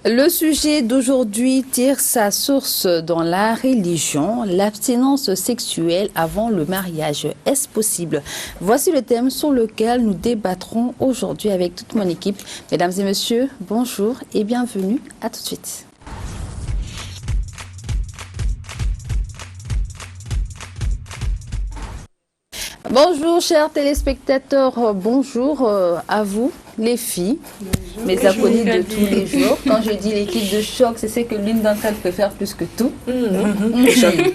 Le sujet d'aujourd'hui tire sa source dans la religion, l'abstinence sexuelle avant le mariage. Est-ce possible? Voici le thème sur lequel nous débattrons aujourd'hui avec toute mon équipe. Mesdames et messieurs, bonjour et bienvenue. À tout de suite. Bonjour chers téléspectateurs, bonjour à vous les filles, bonjour. Mes acolytes de tous les jours. Quand je dis l'équipe de choc, c'est que l'une d'entre elles préfère plus que tout.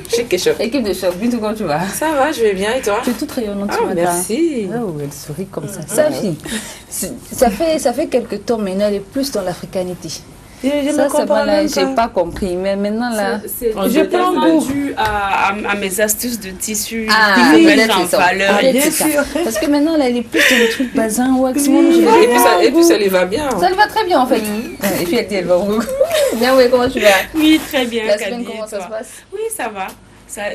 Chic et choc. Équipe de choc, Bintou, comment tu vas? Ça va, je vais bien et toi? Tu es toute rayonnante ce matin. Merci. Oh, elle sourit comme ça. Sa fille, ça fait quelques temps maintenant, elle est plus dans l'africanité. Ça, c'est bon, là, j'ai pas compris, mais maintenant là, je prends dû à mes astuces de tissu qui me mettent en valeur. Bien sûr. Parce que maintenant là, elle est plus dans le truc bazin, wax, et puis ça lui va bien. Ça lui va très bien en fait. Et puis elle dit, elle va beaucoup. Bien, oui, comment tu vas? Oui, très bien. La semaine, comment ça se passe? Oui, ça va.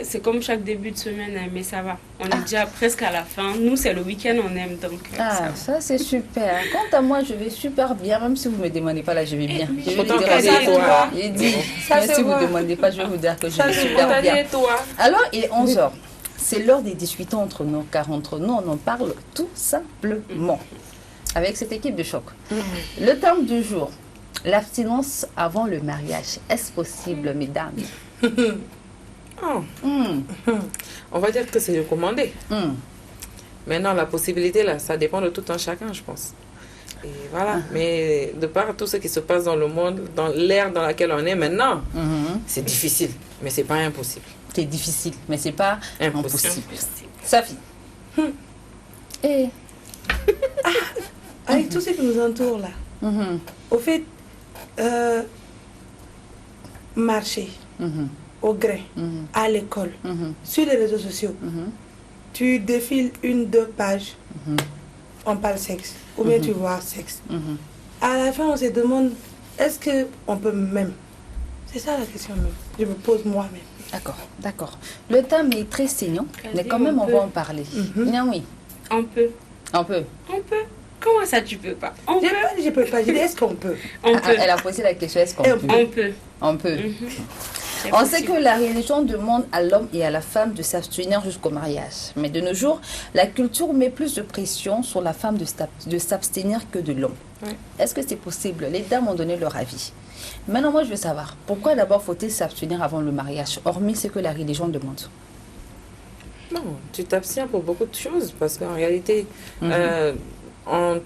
C'est comme chaque début de semaine, mais ça va. On est déjà presque à la fin. Nous, c'est le week-end, on aime, donc ça c'est super. Quant à moi, je vais super bien, même si vous ne me demandez pas, là, je vais bien. Je vais vous dire j'ai dit, mais si vous ne demandez pas, je vais vous dire que je vais super bien. Alors, il est 11h. C'est l'heure des discussions entre nous, car entre nous, on en parle tout simplement. Avec cette équipe de choc. Le thème du jour, l'abstinence avant le mariage. Est-ce possible, mesdames? On va dire que c'est recommandé. Maintenant, la possibilité, là, ça dépend de tout un chacun, je pense. Et voilà. Mais de par tout ce qui se passe dans le monde, dans l'ère dans laquelle on est maintenant, c'est difficile, mais c'est pas impossible. C'est difficile, mais c'est pas impossible. Safi. Et avec tout ce qui nous entoure là, au fait, marcher. Au grain, à l'école, sur les réseaux sociaux, tu défiles 1-2 pages, on parle sexe, ou bien tu vois sexe. À la fin, on se demande, est-ce qu'on peut même? C'est ça la question même, je me pose moi-même. D'accord. Le thème est très saignant, mais quand même on va en parler. Non, oui. On peut. On peut. Comment ça tu peux pas? Je peux pas, je dis est-ce qu'on peut? Elle a posé la question, est-ce qu'on peut? On peut. On sait que la religion demande à l'homme et à la femme de s'abstenir jusqu'au mariage. Mais de nos jours, la culture met plus de pression sur la femme de s'abstenir que de l'homme. Est-ce que c'est possible? Les dames ont donné leur avis. Maintenant, moi, je veux savoir, pourquoi d'abord faut-il s'abstenir avant le mariage, hormis ce que la religion demande? Non, tu t'abstiens pour beaucoup de choses, parce qu'en réalité, avant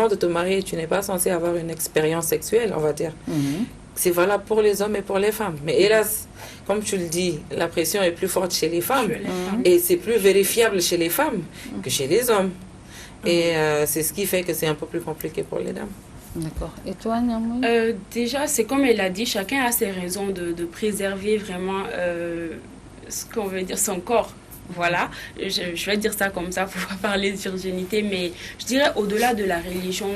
de te marier, tu n'es pas censé avoir une expérience sexuelle, on va dire. C'est valable pour les hommes et pour les femmes. Mais hélas, comme tu le dis, la pression est plus forte chez les femmes. Et c'est plus vérifiable chez les femmes que chez les hommes. Et c'est ce qui fait que c'est un peu plus compliqué pour les dames. D'accord. Et toi, Niamou? Déjà, c'est comme elle a dit, chacun a ses raisons de préserver vraiment ce qu'on veut dire, son corps. Voilà, je vais dire ça comme ça pour pas parler de virginité, mais je dirais au-delà de la religion,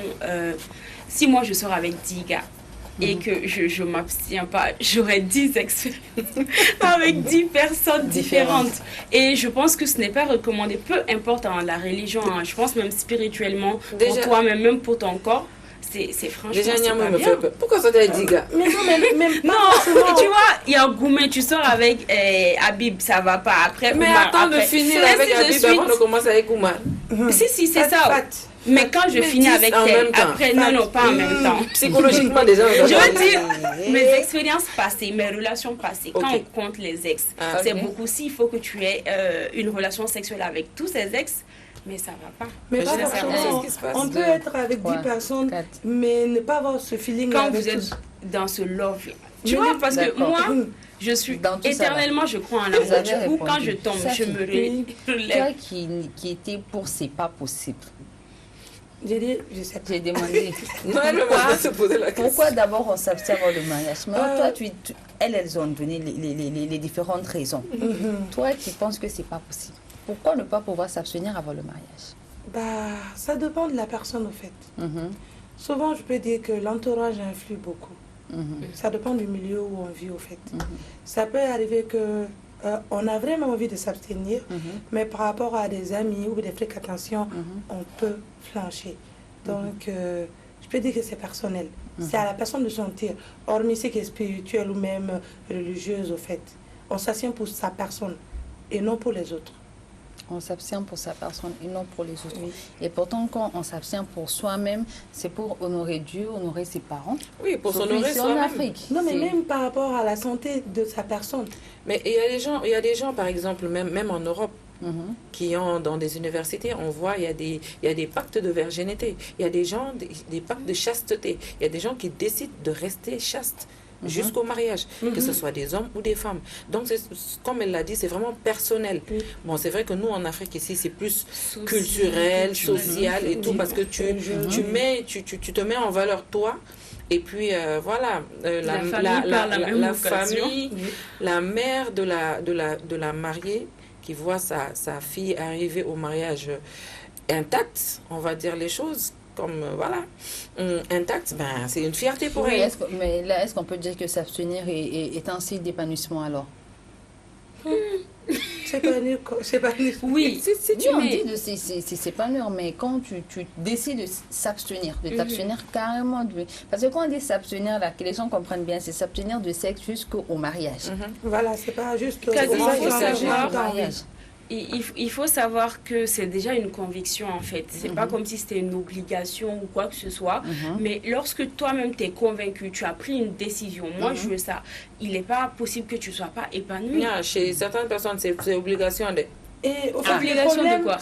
si moi je sors avec 10 gars, et que je ne m'abstiens pas, j'aurais 10 expériences avec 10 personnes différentes. Et je pense que ce n'est pas recommandé, peu importe la religion, je pense même spirituellement, pour toi-même, même pour ton corps. C'est franchement, déjà, c'est pas bien. Pourquoi ça t'a dit, gars? Mais non, même pas. Non, tu vois, il y a un gourmet, tu sors avec Habib, ça va pas. Après, mais Oumar, attends de finir avec Habib avant de commencer avec Oumar. Si, c'est ça. Mais quand je finis avec elle, après, non, pas en même temps. Psychologiquement, déjà, je veux dire, mes expériences passées, mes relations passées, quand on compte les ex, c'est beaucoup. S'il faut que tu aies une relation sexuelle avec tous ces ex, mais ça va pas. Mais pas forcément. On peut être avec 10 personnes, mais ne pas avoir ce feeling. Quand vous êtes dans ce love, tu vois, parce que moi, je suis éternellement, je crois en l'amour. Du coup, quand je tombe, je me relève. Toi qui était pour c'est pas possible. J'ai demandé. Pourquoi d'abord on s'abstient avant le mariage? Mais toi, elles ont donné les différentes raisons. Toi qui penses que c'est pas possible. Pourquoi ne pas pouvoir s'abstenir avant le mariage? Ça dépend de la personne, au fait. Souvent, je peux dire que l'entourage influe beaucoup. Ça dépend du milieu où on vit, au fait. Ça peut arriver que on a vraiment envie de s'abstenir, mais par rapport à des amis ou des fréquentations, on peut flancher. Donc, je peux dire que c'est personnel. C'est à la personne de sentir, hormis ce qui est spirituel ou même religieuse au fait. On s'abstient pour sa personne et non pour les autres. On s'abstient pour sa personne et non pour les autres. Oui. Et pourtant, quand on s'abstient pour soi-même, c'est pour honorer Dieu, honorer ses parents. Oui, pour s'honorer soi-même. Non, mais même par rapport à la santé de sa personne. Mais il y a des gens, par exemple, même en Europe, qui ont dans des universités, on voit, il y a des pactes de virginité, il y a des gens, des pactes de chasteté, il y a des gens qui décident de rester chastes jusqu'au mariage, que ce soit des hommes ou des femmes. Donc, comme elle l'a dit, c'est vraiment personnel. Bon, c'est vrai que nous, en Afrique, ici, c'est plus culturel, social et tout, parce que tu te mets en valeur toi. Et puis, voilà, la famille, la mère de la mariée, qui voit sa fille arriver au mariage intacte, on va dire les choses comme, voilà, intacte, ben, c'est une fierté pour elle. Mais là, est-ce qu'on peut dire que s'abstenir est un signe d'épanouissement alors? Oui, on dit de s'épanouir, mais quand tu décides de s'abstenir, de t'abstenir carrément, parce que quand on dit s'abstenir, là, que les gens comprennent bien, c'est s'abstenir de sexe jusqu'au mariage. Voilà, c'est pas juste au mariage. Il faut savoir que c'est déjà une conviction en fait. C'est pas comme si c'était une obligation ou quoi que ce soit. Mais lorsque toi-même tu es convaincu, tu as pris une décision, moi je veux ça, il n'est pas possible que tu ne sois pas épanoui. Chez certaines personnes, c'est obligation de... Et obligation de quoi?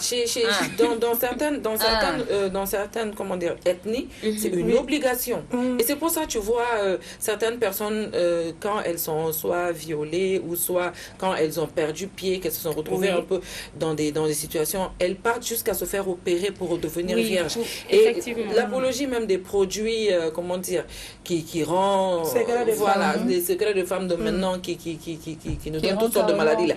Dans certaines comment dire, ethnies, c'est une obligation. Et c'est pour ça que tu vois certaines personnes, quand elles sont soit violées ou soit quand elles ont perdu pied, qu'elles se sont retrouvées un peu dans des situations, elles partent jusqu'à se faire opérer pour devenir vierges. Et l'apologie même des produits, comment dire, qui rend... Voilà, des secrets de femmes de maintenant qui nous donnent toutes sortes de maladies là.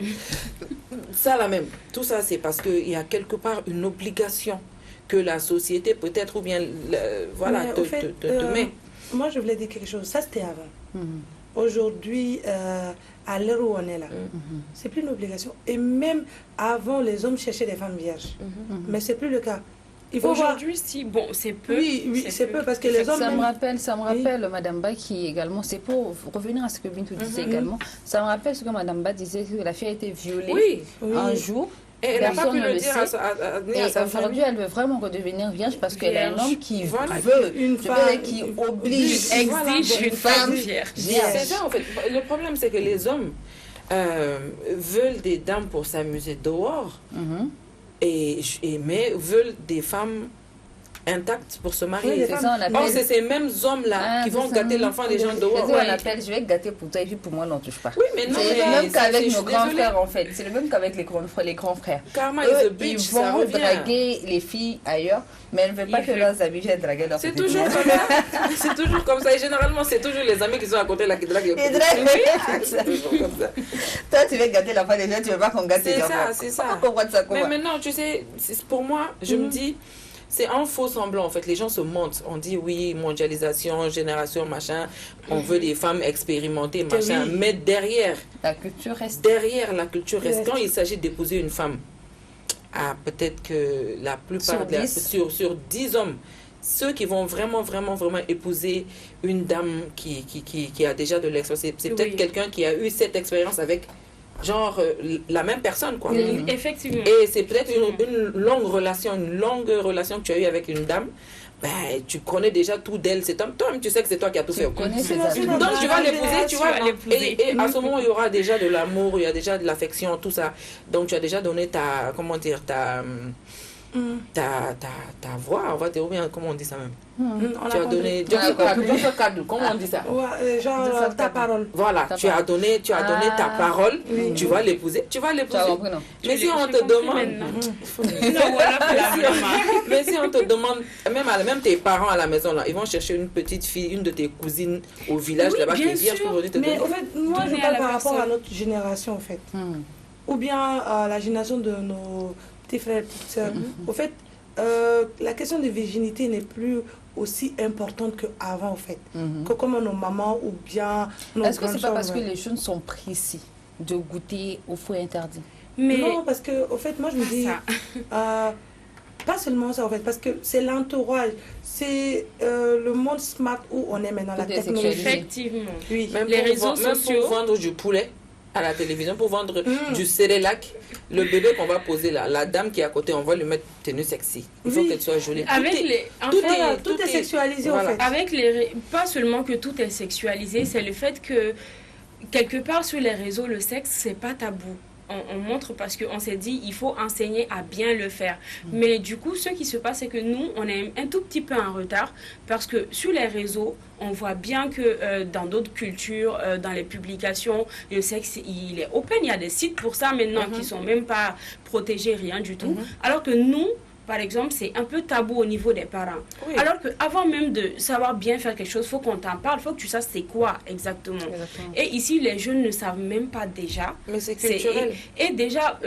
Ça la même. Tout ça, c'est parce qu'il y a quelque part une obligation que la société peut-être ou bien voilà, te met. Moi, je voulais dire quelque chose. Ça, c'était avant. Aujourd'hui, à l'heure où on est là, c'est plus une obligation. Et même avant, les hommes cherchaient des femmes vierges. Mais c'est plus le cas. Aujourd'hui, si, bon, c'est peu. Oui, c'est peu parce que les hommes... Ça me rappelle Madame Ba qui également, c'est pour revenir à ce que Bintou disait également, ça me rappelle ce que Madame Ba disait, que la fille a été violée un jour. Et elle n'a pas pu le dire à sa aujourd'hui, elle veut vraiment redevenir vierge parce qu'elle a un homme qui veut une femme, qui oblige, exige une femme vierge. C'est ça, en fait. Le problème, c'est que les hommes veulent des dames pour s'amuser dehors. Mais veulent des femmes intactes pour se marier. C'est ces mêmes hommes-là qui vont gâter l'enfant des gens dehors. On appelle, je vais gâter pour toi et puis pour moi, non, touche pas. Oui, mais non, c'est le même qu'avec nos grands frères, en fait. C'est le même qu'avec les grands frères. Karma is a bitch, ils vont draguer les filles ailleurs, mais elles ne veulent pas que leurs amis viennent draguer leurs filles. C'est toujours comme ça. C'est toujours comme ça. Et généralement, c'est toujours les amis qui sont à côté là qui draguent. C'est toujours comme ça. Toi, tu veux gâter l'enfant des gens, tu ne veux pas qu'on gâte tes enfants. C'est ça. Mais maintenant, tu sais, pour moi, je me dis... C'est un faux semblant, en fait. Les gens se mentent. On dit, oui, mondialisation, génération, machin. On veut des femmes expérimentées, machin. Mais derrière... La culture reste. Derrière la culture reste. Quand il s'agit d'épouser une femme, peut-être que la plupart... Sur 10 hommes, ceux qui vont vraiment épouser une dame qui a déjà de l'expérience, c'est peut-être quelqu'un qui a eu cette expérience avec... genre la même personne quoi. Effectivement. Et c'est peut-être une longue relation que tu as eue avec une dame. Ben, tu connais déjà tout d'elle, cet homme. Toi-même, tu sais que c'est toi qui as tout fait. Donc, tu vas l'épouser, tu vois. Et à ce moment, il y aura déjà de l'amour, il y a déjà de l'affection, tout ça. Donc, tu as déjà donné ta voix, on va dire, bien, comment on dit ça même? Tu as donné comment on dit ça? Genre ta parole. Voilà, tu as donné ta parole, tu vas l'épouser. Mais si on te demande, mais si on te demande, même tes parents à la maison là, ils vont chercher une petite fille, une de tes cousines au village là-bas qui est vierge pour te donner. Mais en fait, moi je parle par rapport à notre génération en fait, ou bien à la génération de nos petits frères et petites sœurs. Au fait, la question de virginité n'est plus aussi importante qu'avant, en fait. Que comme nos mamans ou bien nos Est-ce que c'est pas parce que les jeunes sont précis de goûter aux fruits interdits? Non, parce que, au fait, moi, je me dis... Pas seulement ça en fait, parce que c'est l'entourage, c'est le monde smart où on est maintenant, la technologie. Effectivement. Oui. Même les pour réseaux même sociaux. pour vendre du poulet à la télévision, pour vendre du cérélac, le bébé qu'on va poser là, la dame qui est à côté, on va lui mettre tenue sexy. Il faut qu'elle soit jolie. Tout est sexualisé en fait. Avec pas seulement que tout est sexualisé, c'est le fait que quelque part sur les réseaux, le sexe, c'est pas tabou. On montre parce qu'on s'est dit il faut enseigner à bien le faire. Mais du coup, ce qui se passe, c'est que nous, on est un tout petit peu en retard parce que sur les réseaux, on voit bien que dans d'autres cultures, dans les publications, le sexe, il est open. Il y a des sites pour ça maintenant qui sont même pas protégés, rien du tout. Alors que nous, par exemple, c'est un peu tabou au niveau des parents. Oui. Alors qu'avant même de savoir bien faire quelque chose, il faut qu'on t'en parle, il faut que tu saches c'est quoi exactement. Et ici, les jeunes ne savent même pas déjà. Mais c'est culturel. Et déjà,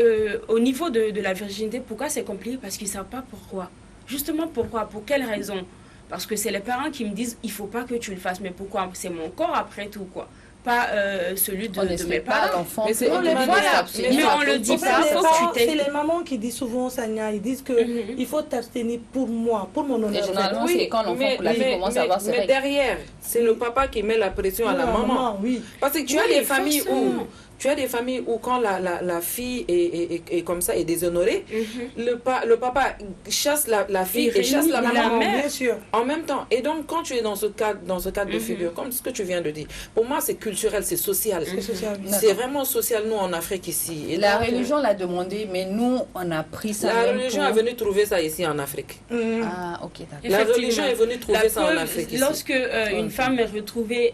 au niveau de la virginité, pourquoi c'est compliqué? Parce qu'ils ne savent pas pourquoi. Justement pourquoi? Pour quelle raison? Parce que c'est les parents qui me disent, il ne faut pas que tu le fasses. Mais pourquoi? C'est mon corps après tout, quoi. Pas celui de mes parents. Mais c'est on le dit pas, c'est les mamans qui disent souvent, Sanya, ils disent que il faut t'abstenir pour moi, pour mon honneur. Généralement, c'est quand l'enfant commence à avoir ses règles. Mais derrière, c'est le papa qui met la pression à la maman. Oui. Parce que tu as des familles où... Tu as des familles où quand la fille est comme ça, est déshonorée, le papa chasse la fille et chasse la maman, bien sûr. En même temps. Et donc, quand tu es dans ce cadre de figure, comme ce que tu viens de dire, pour moi, c'est culturel, c'est social. C'est vraiment social, nous, en Afrique, ici. Et la religion l'a demandé, mais nous, on a pris ça. La religion est venue trouver ça ici, en Afrique. Ah, ok, d'accord. La religion est venue trouver ça en Afrique, ici. Lorsque une femme est retrouvée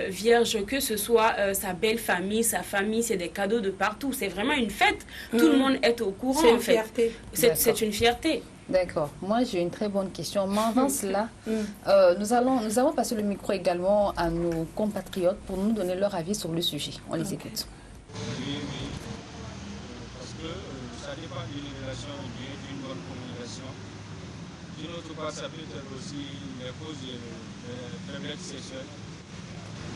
vierge, que ce soit sa belle famille, sa famille, c'est des cadeaux de partout. C'est vraiment une fête. Tout le monde est au courant. C'est une fierté. C'est une fierté. D'accord. Moi, j'ai une très bonne question. Mais avant cela, nous allons passer le micro également à nos compatriotes pour nous donner leur avis sur le sujet. On les écoute. Oui. Parce que ça dépend d'une relation et d'une bonne communication. D'une autre part, ça peut être aussi les causes de faiblesse sexuelle.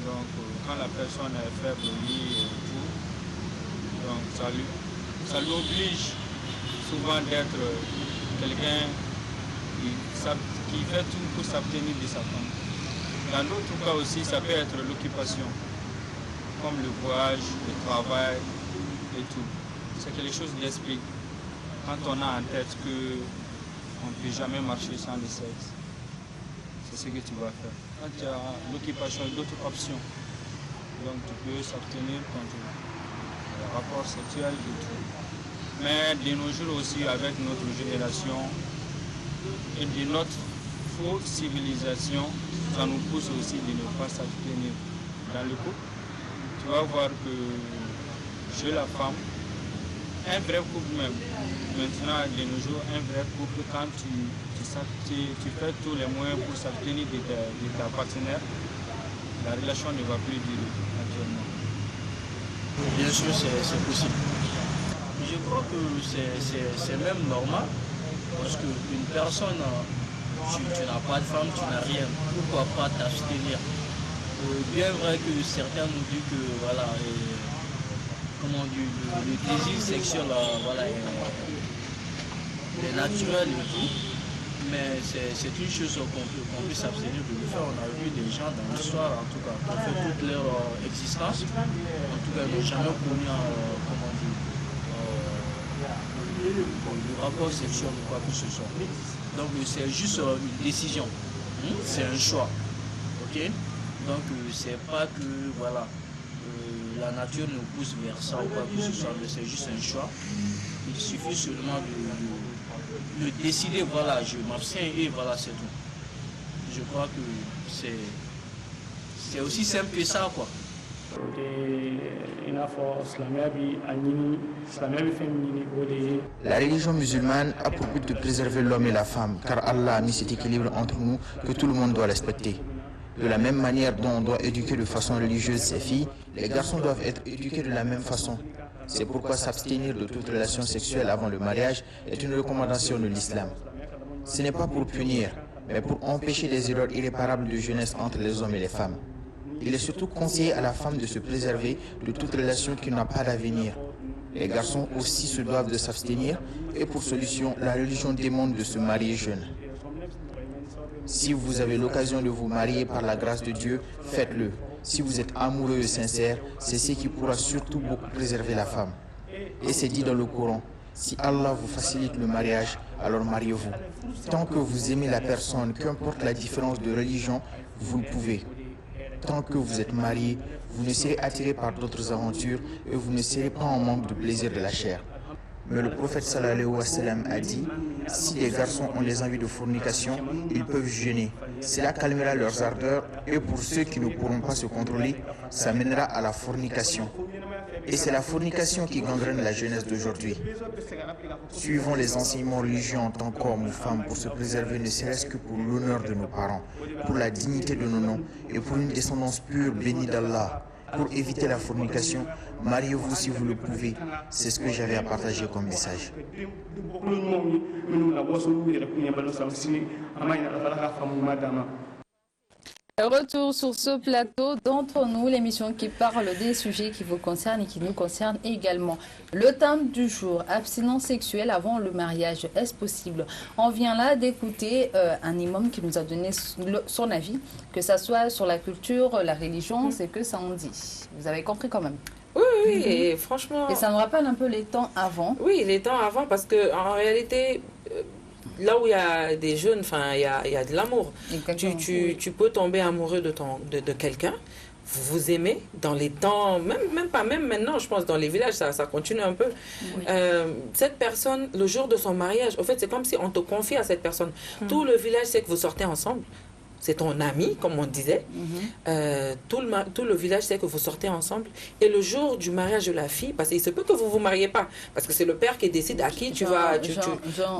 Donc, quand la personne est faible, oui, tout, donc ça lui oblige souvent d'être quelqu'un qui fait tout pour s'abstenir de sa femme. Dans d'autres cas aussi, ça peut être l'occupation, comme le voyage, le travail et tout. C'est quelque chose d'esprit. Quand on a en tête qu'on ne peut jamais marcher sans le sexe, c'est ce que tu vas faire. Quand tu as l'occupation et d'autres options, donc tu peux s'abstenir contre le rapport sexuel et tout. Mais de nos jours aussi, avec notre génération et de notre fausse civilisation, ça nous pousse aussi de ne pas s'abstenir dans le couple. Tu vas voir que chez la femme, un vrai couple même, maintenant de nos jours, un vrai couple, quand tu fais tous les moyens pour s'abstenir de ta partenaire, la relation ne va plus durer actuellement. Bien sûr, c'est possible. Je crois que c'est même normal, parce qu'une personne, tu n'as pas de femme, tu n'as rien, pourquoi pas t'abstenir? Bien vrai que certains nous disent que voilà, le désir sexuel voilà, est naturel et tout. Mais c'est une chose qu'on peut s'abstenir de le faire. On a vu des gens dans l'histoire, en tout cas, qui ont fait toute leur existence. En tout cas, ils n'ont jamais connu le rapport sexuel ou quoi que ce soit. Donc, c'est juste une décision. C'est un choix. Ok? Donc, c'est pas que voilà, la nature nous pousse vers ça ou quoi que ce soit, mais c'est juste un choix. Il suffit seulement de décider, voilà, je m'abstiens et voilà, c'est tout. Je crois que c'est aussi simple que ça, quoi. La religion musulmane a pour but de préserver l'homme et la femme, car Allah a mis cet équilibre entre nous que tout le monde doit respecter. De la même manière dont on doit éduquer de façon religieuse ses filles, les garçons doivent être éduqués de la même façon. C'est pourquoi s'abstenir de toute relation sexuelle avant le mariage est une recommandation de l'islam. Ce n'est pas pour punir, mais pour empêcher des erreurs irréparables de jeunesse entre les hommes et les femmes. Il est surtout conseillé à la femme de se préserver de toute relation qui n'a pas d'avenir. Les garçons aussi se doivent de s'abstenir et pour solution, la religion demande de se marier jeune. Si vous avez l'occasion de vous marier par la grâce de Dieu, faites-le. Si vous êtes amoureux et sincère, c'est ce qui pourra surtout beaucoup préserver la femme. Et c'est dit dans le Coran, si Allah vous facilite le mariage, alors mariez-vous. Tant que vous aimez la personne, qu'importe la différence de religion, vous le pouvez. Tant que vous êtes marié, vous ne serez attiré par d'autres aventures et vous ne serez pas en manque de plaisir de la chair. Mais le prophète sallallahu alayhi wa sallam a dit, si les garçons ont les envies de fornication, ils peuvent jeûner. Cela calmera leurs ardeurs et pour ceux qui ne pourront pas se contrôler, ça mènera à la fornication. Et c'est la fornication qui gangrène la jeunesse d'aujourd'hui. Suivons les enseignements religieux en tant qu'hommes ou femmes pour se préserver ne serait-ce que pour l'honneur de nos parents, pour la dignité de nos noms et pour une descendance pure bénie d'Allah. Pour éviter la fornication, mariez-vous si vous le pouvez. C'est ce que j'avais à partager comme message. Retour sur ce plateau d'Entre nous, l'émission qui parle des sujets qui vous concernent et qui nous concernent également. Le thème du jour, abstinence sexuelle avant le mariage, est-ce possible? On vient là d'écouter un imam qui nous a donné son avis, que ça soit sur la culture, la religion, c'est que ça en dit. Vous avez compris quand même? Oui, et franchement... Et ça nous rappelle un peu les temps avant. Oui, les temps avant, parce qu'en réalité... Là où il y a des jeunes, il y a de l'amour. Tu peux tomber amoureux de quelqu'un, vous vous aimez dans les temps, même maintenant, je pense, dans les villages, ça continue un peu. Oui. Cette personne, le jour de son mariage, au fait, c'est comme si on te confie à cette personne. Tout le village sait que vous sortez ensemble. C'est ton ami, comme on disait. Tout le village sait que vous sortez ensemble. Et le jour du mariage de la fille, parce qu'il se peut que vous ne vous mariez pas, parce que c'est le père qui décide à qui tu vas...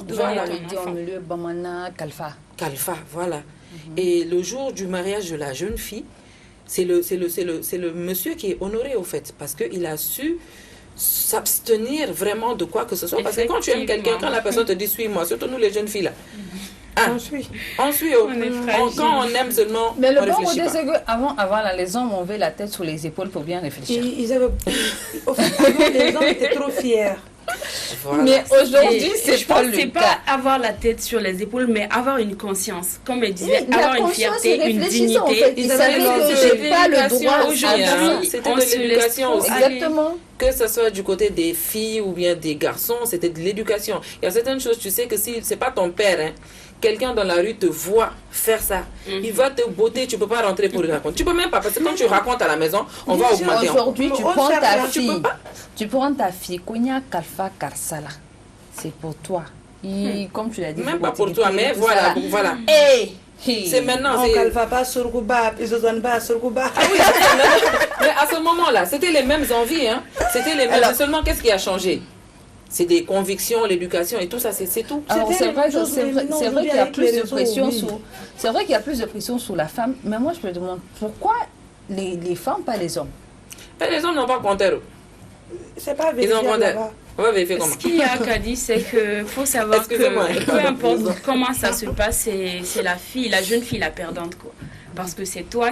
Voilà. En milieu, Bamana, Kalfa. Kalfa, voilà. Et le jour du mariage de la jeune fille, c'est le monsieur qui est honoré, au fait, parce qu'il a su s'abstenir vraiment de quoi que ce soit. Parce que quand tu aimes quelqu'un, quand la personne te dit « suis-moi », surtout nous les jeunes filles là, on suit. Quand on aime seulement. Mais le bon côté, c'est qu'avant, les hommes avaient la tête sur les épaules pour bien réfléchir. Au fait, les hommes étaient trop fiers. Voilà. Mais aujourd'hui, c'est pas le cas. C'est pas avoir la tête sur les épaules, mais avoir une conscience. Comme elle disait, avoir une fierté, une dignité. En fait. Ils savaient que j'ai pas le droit aujourd'hui. C'était de l'éducation aussi. Exactement. Que ce soit du côté des filles ou bien des garçons, c'était de l'éducation. Il y a certaines choses, tu sais que si c'est pas ton père, hein, quelqu'un dans la rue te voit faire ça, il va te botter, tu peux pas rentrer pour lui raconter. Tu peux même pas, parce que quand tu racontes à la maison, on va augmenter. Aujourd'hui, tu prends ta fille, Konya Kalfa Karsala. C'est pour toi. Comme tu l'as dit. Même pas pour toi, mais voilà. C'est maintenant. On Kalfa pas sur Kuba, ils ont pas sur Kuba. Ah oui, mais à ce moment-là, c'était les mêmes envies. Hein. C'était les mêmes. Alors, seulement, qu'est-ce qui a changé? C'est des convictions, l'éducation et tout ça, c'est tout. C'est vrai qu'il y a plus de pression sur... C'est vrai qu'il y a plus de pression sur la femme, mais moi je me demande pourquoi les femmes, pas les hommes? Les hommes n'ont pas compté. C'est pas vérifié. Ils ont compté. Ouais, vérifier comment. Ce qu'il y a qu'à dire, c'est qu'il faut savoir que peu importe comment ça se passe, c'est la jeune fille la perdante, quoi. Parce que c'est toi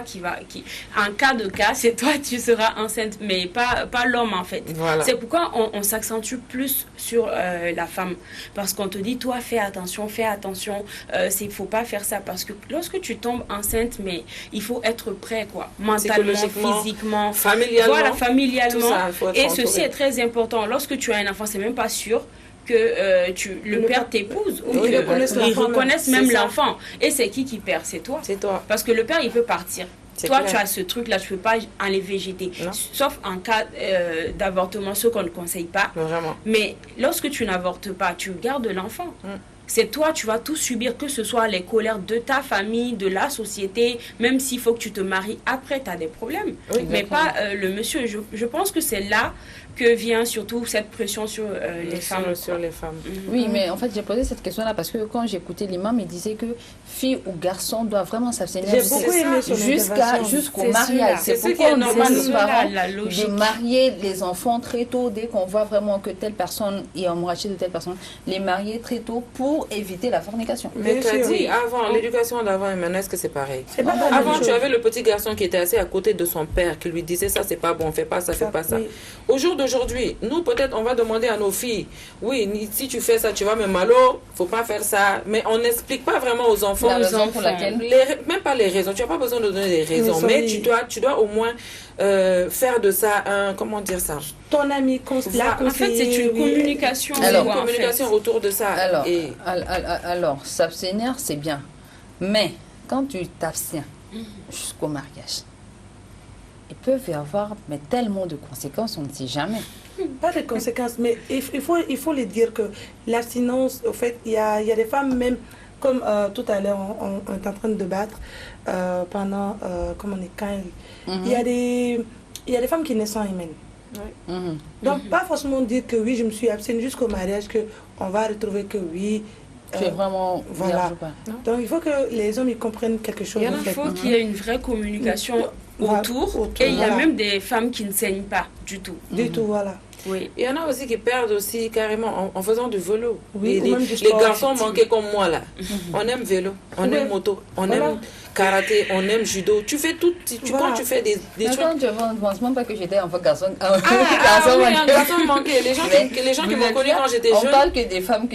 en cas de cas, c'est toi tu seras enceinte, mais pas l'homme en fait. Voilà. C'est pourquoi on s'accentue plus sur la femme. Parce qu'on te dit, toi fais attention, il faut pas faire ça. Parce que lorsque tu tombes enceinte, mais il faut être prêt, quoi. Mentalement, physiquement, familialement. Voilà, familialement. Ça, et ceci est très important. Lorsque tu as un enfant, c'est même pas sûr que le père t'épouse ou qu'ils reconnaissent même l'enfant. Et c'est qui perd? C'est toi. C'est toi. Parce que le père, il peut partir. Toi, tu as ce truc-là, tu ne peux pas enlever, jeter. Sauf en cas d'avortement, ce qu'on ne conseille pas. Vraiment. Mais lorsque tu n'avortes pas, tu gardes l'enfant. C'est toi, tu vas tout subir, que ce soit les colères de ta famille, de la société, même s'il faut que tu te maries après, tu as des problèmes. Oui, mais pas le monsieur. Je pense que c'est là que vient surtout cette pression sur les femmes. Sur les femmes. Oui, mais en fait, j'ai posé cette question-là parce que quand j'écoutais l'imam, il disait que filles ou garçons doivent vraiment s'abstenir jusqu'au mariage. C'est pourquoi on demande aux parents de marier les enfants très tôt, dès qu'on voit vraiment que telle personne est amourachée de telle personne, les marier très tôt pour éviter la fornication. Mais tu as dit avant, l'éducation d'avant et maintenant, est-ce que c'est pareil? Avant, tu avais le petit garçon qui était assis à côté de son père, qui lui disait ça, c'est pas bon, fais pas ça, fais pas ça. Au jour de d'aujourd'hui, nous peut-être on va demander à nos filles, oui, si tu fais ça, tu vas me malo, faut pas faire ça, mais on n'explique pas vraiment aux enfants. La raison pour laquelle même pas les raisons, tu n'as pas besoin de donner des raisons, mais tu dois au moins faire de ça un, comment dire ça, ton ami en fait, c'est une communication. Autour de ça. Alors, s'abstenir, c'est bien. Mais quand tu t'abstiens jusqu'au mariage, il peut y avoir tellement de conséquences, on ne sait jamais. Pas de conséquences, mais il faut le dire que l'abstinence, au fait, il y a des femmes même, comme tout à l'heure, on est en train de débattre pendant, il y a des femmes qui naissent sans hymen. Oui. Donc, pas forcément dire que oui, je me suis abstenue jusqu'au mariage, qu'on va retrouver que oui. Tu es vraiment voilà. Donc, il faut que les hommes ils comprennent quelque chose. Il faut qu'il y ait une vraie communication autour. Et il y a même des femmes qui ne saignent pas du tout. Du tout, voilà. Oui. Il y en a aussi qui perdent aussi carrément en faisant du vélo. Oui, les garçons manqués comme moi là. On aime vélo, on aime moto, on aime karaté, on aime judo. Tu fais tout. Quand tu fais des trucs. Quand je ne pense même pas que j'étais un garçon. Un garçon manqué. Les gens qui m'ont connu quand j'étais jeune. On parle que des femmes.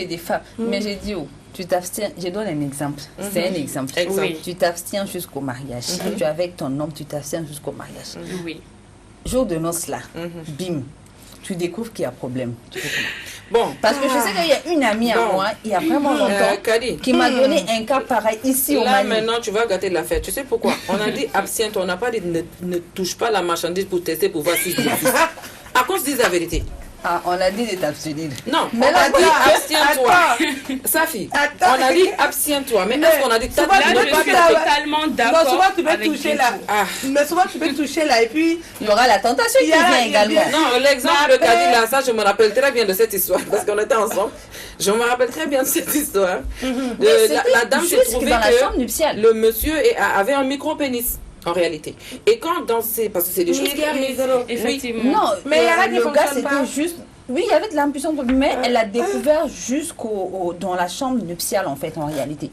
Mais j'ai dit tu t'abstiens. Je donne un exemple. C'est un exemple. Oui. Tu t'abstiens jusqu'au mariage. Tu es avec ton homme, tu t'abstiens jusqu'au mariage. Oui. Jour de noces là, bim. Tu découvres qu'il y a problème. Bon. Parce que je sais qu'il y a une amie à moi, il y a vraiment longtemps, qui m'a donné un cas pareil ici au Mali. Là maintenant, tu vas gâter l'affaire. Tu sais pourquoi? On a dit abstiens-toi, on n'a pas dit ne touche pas la marchandise pour tester, pour voir si c'est difficile. À cause dis la vérité. Ah, on a dit de t'abstenir. Non, mais on a dit abstiens-toi. Safi, on a dit abstiens-toi. Mais est-ce qu'on a dit totalement d'accord? Souvent tu peux toucher là. Mais souvent tu peux toucher là et puis il y aura la tentation qui vient également. Non, l'exemple qu'a dit là, ça je me rappelle très bien de cette histoire parce qu'on était ensemble. Je me rappelle très bien de cette histoire. La dame s'est trouvée que le monsieur avait un micro-pénis. En réalité. Et quand dans ces... Parce que c'est des choses qui arrivent. Effectivement. Non, mais il y a le gars, c'était juste... Oui, il y avait de l'impuissance, mais elle a découvert dans la chambre nuptiale, en fait, en réalité.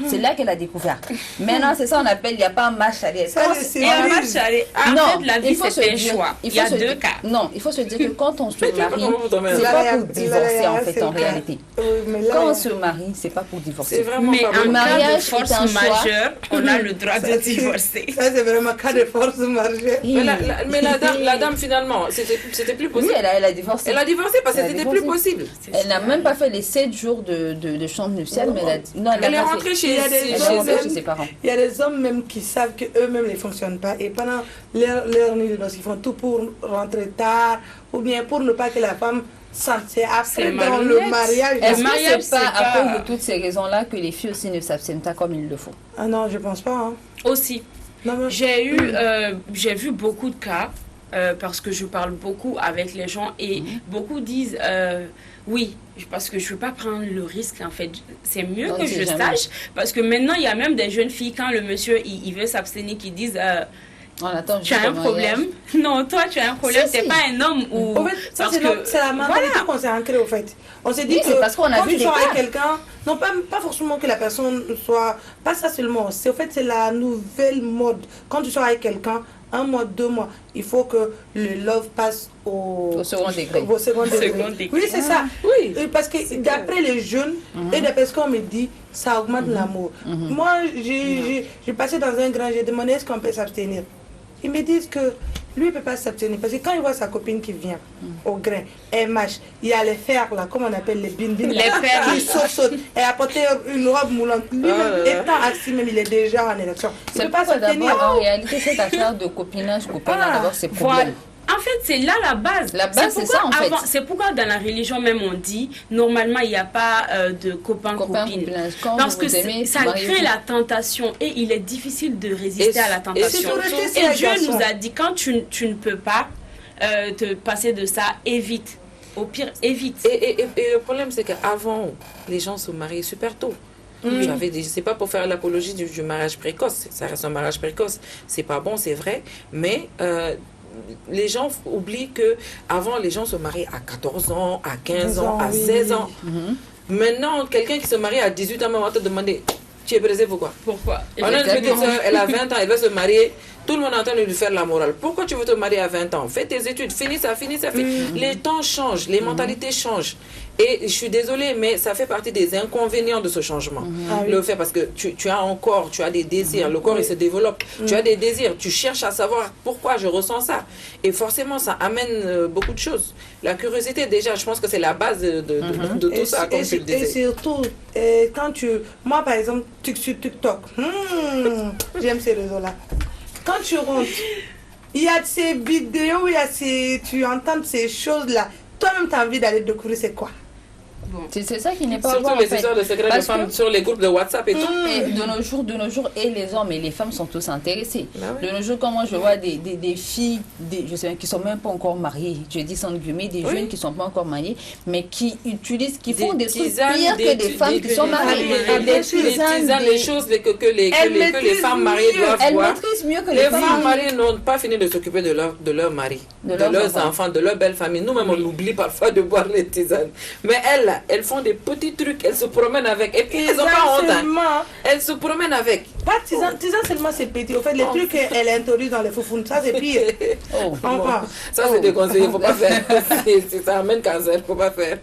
C'est là qu'elle a découvert. Maintenant, c'est ça, on appelle, il n'y a pas un match arrière. Et un match arrière. En fait, la vie, c'est un choix. Il y a deux cas. Non, il faut se dire que quand on se marie, c'est pas pour divorcer, en fait, en réalité. Quand on se marie, c'est pas pour divorcer. Mais en cas de force majeure, on a le droit de divorcer. Ça, c'est vraiment cas de force majeure. Mais la dame, finalement, c'était plus possible. Oui, elle a divorcé. Elle a divorcé parce que c'était plus possible. Elle n'a même pas fait les 7 jours de chambre nuptiale, mais elle est rentrée chez ses parents. Il y a des hommes même qui savent qu'eux-mêmes ne fonctionnent pas et pendant leur nuit de noces, ils font tout pour rentrer tard ou bien pour ne pas que la femme sente. C'est après dans le mariage. Est-ce que c'est pas à cause de toutes ces raisons-là que les filles aussi ne s'abstiennent pas comme il le faut? Ah non, je pense pas. Aussi. J'ai vu beaucoup de cas. Parce que je parle beaucoup avec les gens et beaucoup disent oui, parce que je ne veux pas prendre le risque en fait. C'est mieux que je sache parce que maintenant il y a même des jeunes filles quand le monsieur il veut s'abstenir qui disent tu as un problème. Non, toi tu as un problème, tu n'es pas un homme ou... En fait, c'est la mentalité qu'on s'est ancrée au fait. On s'est dit que parce qu'on a quand vu tu sors avec quelqu'un, non pas forcément que la personne soit... Pas ça seulement, c'est la nouvelle mode. Quand tu sors avec quelqu'un, 1 mois, 2 mois, il faut que le love passe au second degré. Oui, c'est ça. Oui. Parce que d'après les jeunes et d'après ce qu'on me dit, ça augmente l'amour. Moi, j'ai passé dans un grand, j'ai demandé est-ce qu'on peut s'abstenir. Ils me disent que lui, il ne peut pas s'abstenir. Parce que quand il voit sa copine qui vient au grain, elle marche, il y a les fers, là, comme on appelle les bin-bin, les fers, qui sautent, et apporter une robe moulante. Lui-même, étant assis, même, il est déjà en érection. Il ne peut pas s'abstenir. En réalité, cette affaire de copinage, d'abord, c'est problème. En fait, c'est là la base. La base, c'est ça, en fait. C'est pourquoi dans la religion même, on dit, normalement, il n'y a pas de copain-copine. Parce que ça crée la tentation et il est difficile de résister à la tentation. Et Dieu nous a dit, quand tu ne peux pas te passer de ça, évite. Au pire, évite. Et le problème, c'est qu'avant, les gens se mariaient super tôt. C'est pas pour faire l'apologie du mariage précoce. Ça reste un mariage précoce. C'est pas bon, c'est vrai. Mais... les gens oublient que avant les gens se mariaient à 14 ans, à 15 ans, à 16 ans. Maintenant, quelqu'un qui se marie à 18 ans, on va te demander tu es brisé pourquoi? Pourquoi? On a une petite soeur, elle a 20 ans, elle va se marier. Tout le monde est en train de lui faire la morale. Pourquoi tu veux te marier à 20 ans? Fais tes études, finis ça. Les temps changent, les mentalités changent. Et je suis désolée, mais ça fait partie des inconvénients de ce changement. Le fait, parce que tu as un corps, tu as des désirs, le corps il se développe, tu as des désirs, tu cherches à savoir pourquoi je ressens ça. Et forcément, ça amène beaucoup de choses. La curiosité, déjà, je pense que c'est la base de tout ça, comme tu le disais. Et surtout, quand moi, par exemple, sur TikTok, j'aime ces réseaux-là. Quand tu rentres, il y a ces vidéos, tu entends ces choses-là. Toi-même, tu as envie d'aller découvrir c'est quoi. Bon. C'est ça qui n'est pas surtout bon, les histoires de secrets de femmes sur les groupes de WhatsApp et tout. Et de nos jours, et les hommes et les femmes sont tous intéressés. De nos jours, quand moi je vois des filles, je sais, qui ne sont même pas encore mariées, je dis sans guillemets, des jeunes qui ne sont pas encore mariés, mais qui font des trucs pires que des femmes qui sont mariées. Des tisanes, les choses que les femmes mariées doivent voir. Elles maîtrisent mieux que les femmes mariées n'ont pas fini de s'occuper de leur mari, de leurs enfants, de leur belle famille. Nous-mêmes, on oublie parfois de boire les tisanes. Mais elles font des petits trucs, elles se promènent avec. Et puis, elles n'ont pas honte. Elles se promènent avec. Pas tisane seulement, c'est petit. Au fait, les trucs qu'elle introduit dans les foufounes, ça, c'est pire. Ça, c'est déconseillé, il ne faut pas faire. Ça amène cancer, il ne faut pas faire.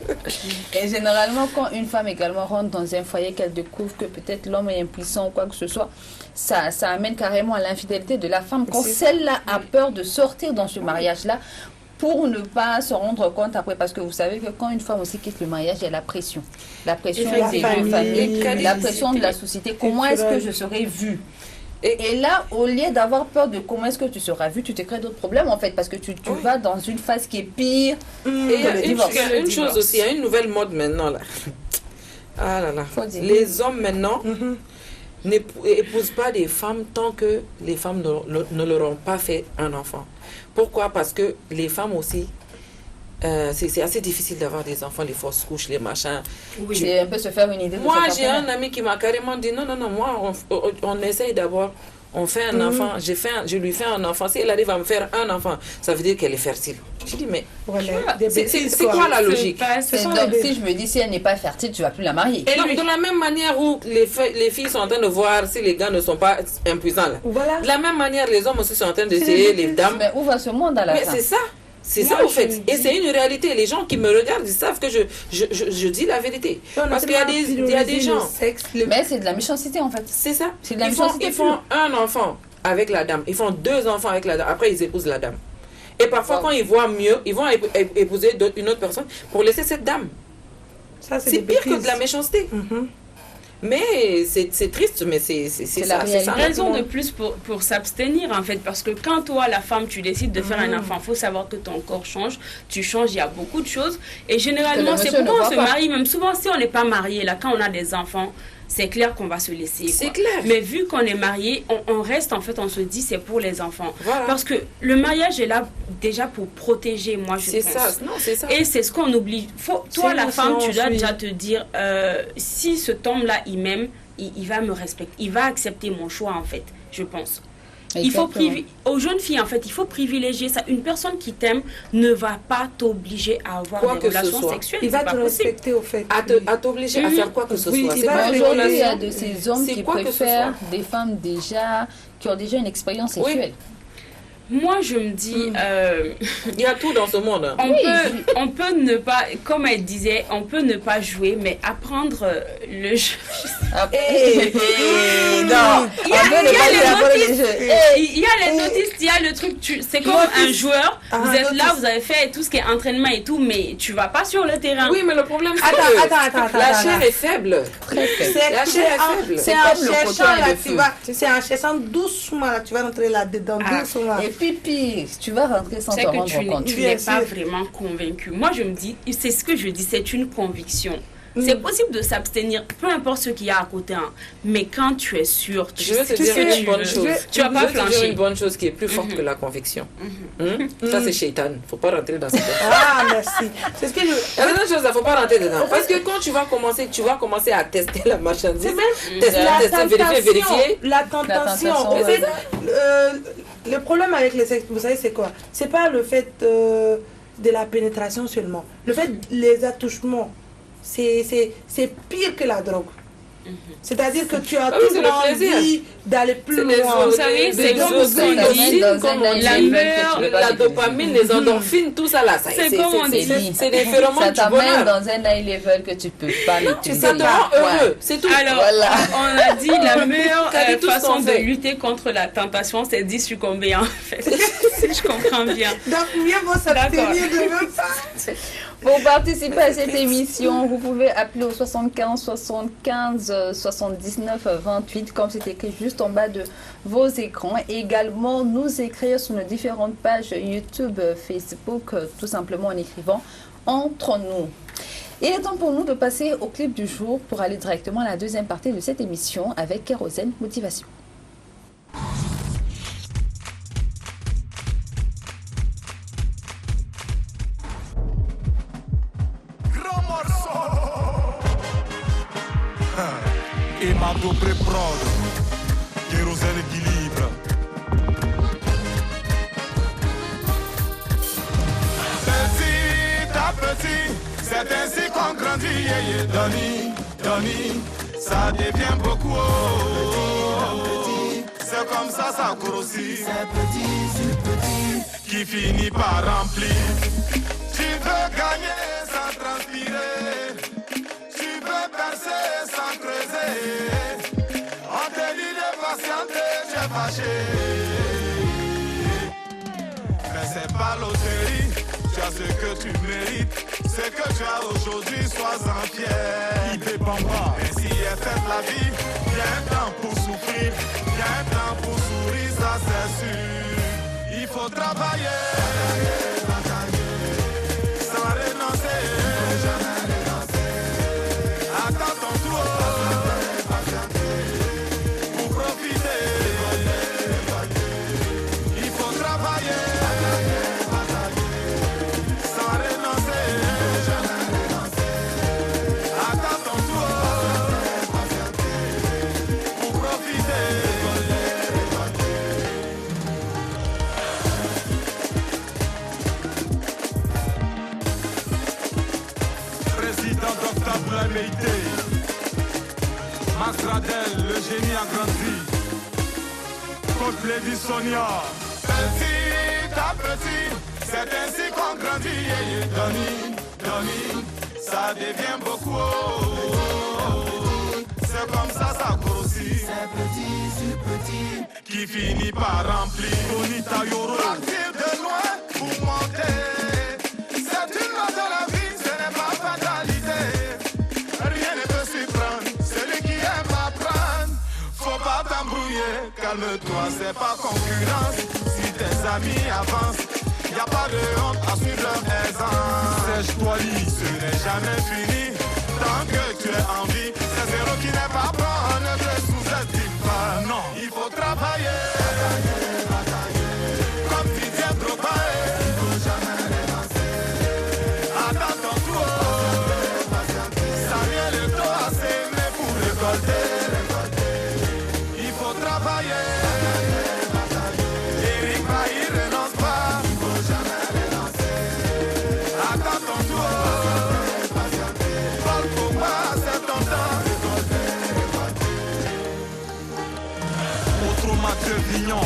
Et généralement, quand une femme également rentre dans un foyer, qu'elle découvre que peut-être l'homme est impuissant ou quoi que ce soit, ça amène carrément à l'infidélité de la femme. Quand celle-là a peur de sortir dans ce mariage-là, pour ne pas se rendre compte après, parce que vous savez que quand une femme aussi quitte le mariage, il y a la pression. La pression des deux familles, la pression de la société. Comment est-ce que je serai vue? Et là, au lieu d'avoir peur de comment est-ce que tu seras vue, tu te crées d'autres problèmes en fait, parce que tu vas dans une phase qui est pire que le divorce. Il y a une chose aussi, il y a une nouvelle mode maintenant là. Ah là là. Les hommes maintenant n'épousent pas des femmes tant que les femmes ne leur ont pas fait un enfant. Pourquoi? Parce que les femmes aussi, c'est assez difficile d'avoir des enfants, les fausses couches, les machins. Oui, c'est un peu se faire une idée. Moi, j'ai un ami qui m'a carrément dit, non, moi, on essaye d'abord, on fait un enfant, je lui fais un enfant. Si elle arrive à me faire un enfant, ça veut dire qu'elle est fertile. Je dis, mais c'est quoi la logique? Donc, si je me dis, si elle n'est pas fertile, tu ne vas plus la marier. Et donc, de la même manière où les filles sont en train de voir si les gars ne sont pas impuissants, là. Voilà. De la même manière, les hommes aussi sont en train d'essayer, les dames. Mais où va ce monde à la fin? Mais c'est ça. C'est ça, au fait. Et c'est une réalité. Les gens qui me regardent, ils savent que je dis la vérité. Parce qu'il y a des gens. Mais c'est de la méchanceté, en fait. C'est ça. C'est de la méchanceté. Ils font un enfant avec la dame. Ils font 2 enfants avec la dame. Après, ils épousent la dame. Et parfois, quand ils voient mieux, ils vont épouser une autre personne pour laisser cette dame. C'est pire que de la méchanceté. Mais c'est triste, mais c'est ça. C'est raison de plus pour s'abstenir en fait, parce que quand toi, la femme, tu décides de faire un enfant, il faut savoir que ton corps change, tu changes, il y a beaucoup de choses. Et généralement, c'est pourquoi on se marie, même souvent si on n'est pas marié, là, quand on a des enfants, c'est clair qu'on va se laisser. C'est clair. Mais vu qu'on est marié, on reste, en fait, on se dit c'est pour les enfants. Voilà. Parce que le mariage est là déjà pour protéger, moi je pense. C'est ça, non, c'est ça. Et c'est ce qu'on oublie. Toi, la femme, tu dois déjà te dire, si cet homme-là, il m'aime, il va me respecter, il va accepter mon choix, en fait, je pense. Il faut aux jeunes filles, en fait, il faut privilégier ça. Une personne qui t'aime ne va pas t'obliger à avoir des relations sexuelles. Il va te respecter, au fait. À t'obliger à faire quoi que ce soit. Aujourd'hui, il y a de ces hommes qui préfèrent des femmes qui ont déjà une expérience sexuelle. Moi, je me dis... il y a tout dans ce monde. On peut ne pas... Comme elle disait, on peut ne pas jouer, mais apprendre le jeu. Non, il y a les notices, il y a le truc... C'est comme un joueur, vous êtes là, vous avez fait tout ce qui est entraînement et tout, mais tu vas pas sur le terrain. Oui, mais le problème, c'est que la chair est faible. Très faible. La chair est faible. C'est en cherchant doucement, là, tu vas rentrer là-dedans, doucement. Et puis, pire, tu vas rentrer sans te rendre compte. Tu n'es pas vraiment convaincu. Moi, je me dis, c'est ce que je dis, c'est une conviction. C'est possible de s'abstenir, peu importe ce qu'il y a à côté. Hein. Mais quand tu es sûr, tu sais ce que tu veux. Tu vas pas flancher. Je vais te dire une bonne chose qui est plus forte que la conviction. Ça, c'est Shaitan. Il ne faut pas rentrer dans ça. Ah, merci. C'est ce que je... Il y a une chose, il ne faut pas rentrer dedans. Parce que quand tu vas commencer à tester la marchandise, vérifier. La tentation. Le problème avec les sexes, vous savez, c'est quoi? C'est pas le fait de la pénétration seulement. Le fait les attouchements, c'est pire que la drogue. C'est-à-dire que tu as oui, c'est le toujours plaisir. envie d'aller plus loin. Vous savez, c'est comme la dopamine, les endorphines, tout ça là. C'est comme on dit. C'est des phénomènes ça du t'amène bonheur. dans un high level que tu peux pas maîtriser. Ça te rend heureux, c'est tout. Alors, Voilà. on a dit la meilleure tout ce façon qu'on de fait. lutter contre la tentation, c'est d'y succomber en fait. Si je comprends bien. Donc, mieux vaut s'abstenir de même ça. Pour participer à cette émission, vous pouvez appeler au 75 75 79 28, comme c'est écrit juste en bas de vos écrans. Et également, nous écrire sur nos différentes pages YouTube, Facebook, tout simplement en écrivant « Entre nous ». Il est temps pour nous de passer au clip du jour pour aller directement à la deuxième partie de cette émission avec Kérosène Motivation. Et ma double prod, Kérosène équilibre. Petit à petit, c'est ainsi qu'on grandit. Donny, Donny, ça devient beaucoup. C'est comme ça grossit. C'est petit sur petit qui finit par remplir. Tu veux gagner sans transpirer. Tu veux percer sans creuser. On te dit de patienter, tu es fâché. Mais c'est pas loterie, tu as ce que tu mérites. Ce que tu as aujourd'hui, sois-en fier. Il dépend pas. Ainsi est faite la vie. Il y a un temps pour souffrir, il y a un temps pour sourire, ça c'est sûr. Il faut travailler, sans renoncer. Attends ton tour pour profiter. Il faut travailler sans renoncer. Attends ton tour pour profiter. Président Dr Boulameïté, Max Radel, le génie a grandi. Côte Lady Sonia. Petit à petit, c'est ainsi qu'on grandit. Donny, Donny, ça devient beaucoup. C'est comme ça grossit. C'est petit sur petit qui finit par remplir. Bonita Yoro. Partir de loin pour monter. C'est une loi de la vie, ce n'est pas fatalité. Rien ne peut s'y prendre, celui qui aime apprendre. Faut pas t'embrouiller, calme-toi, c'est pas concurrence. Si tes amis avancent, y a pas de honte à suivre leur aisance. Sèche-toi, ce n'est jamais fini. Tant que tu es en vie, c'est zéro qui n'est pas bon, ne te sous-estime pas. Non, il faut travailler. Comme Didier Drogba, il faut jamais renoncer. Attends ton tour. Samuel Eto'o a semé pour récolter. Il faut travailler. Eric Bailly renonce pas. Il faut jamais renoncer. Attends ton tour. Paul Pogba, c'est ton temps. Autre Mathieu Vignon.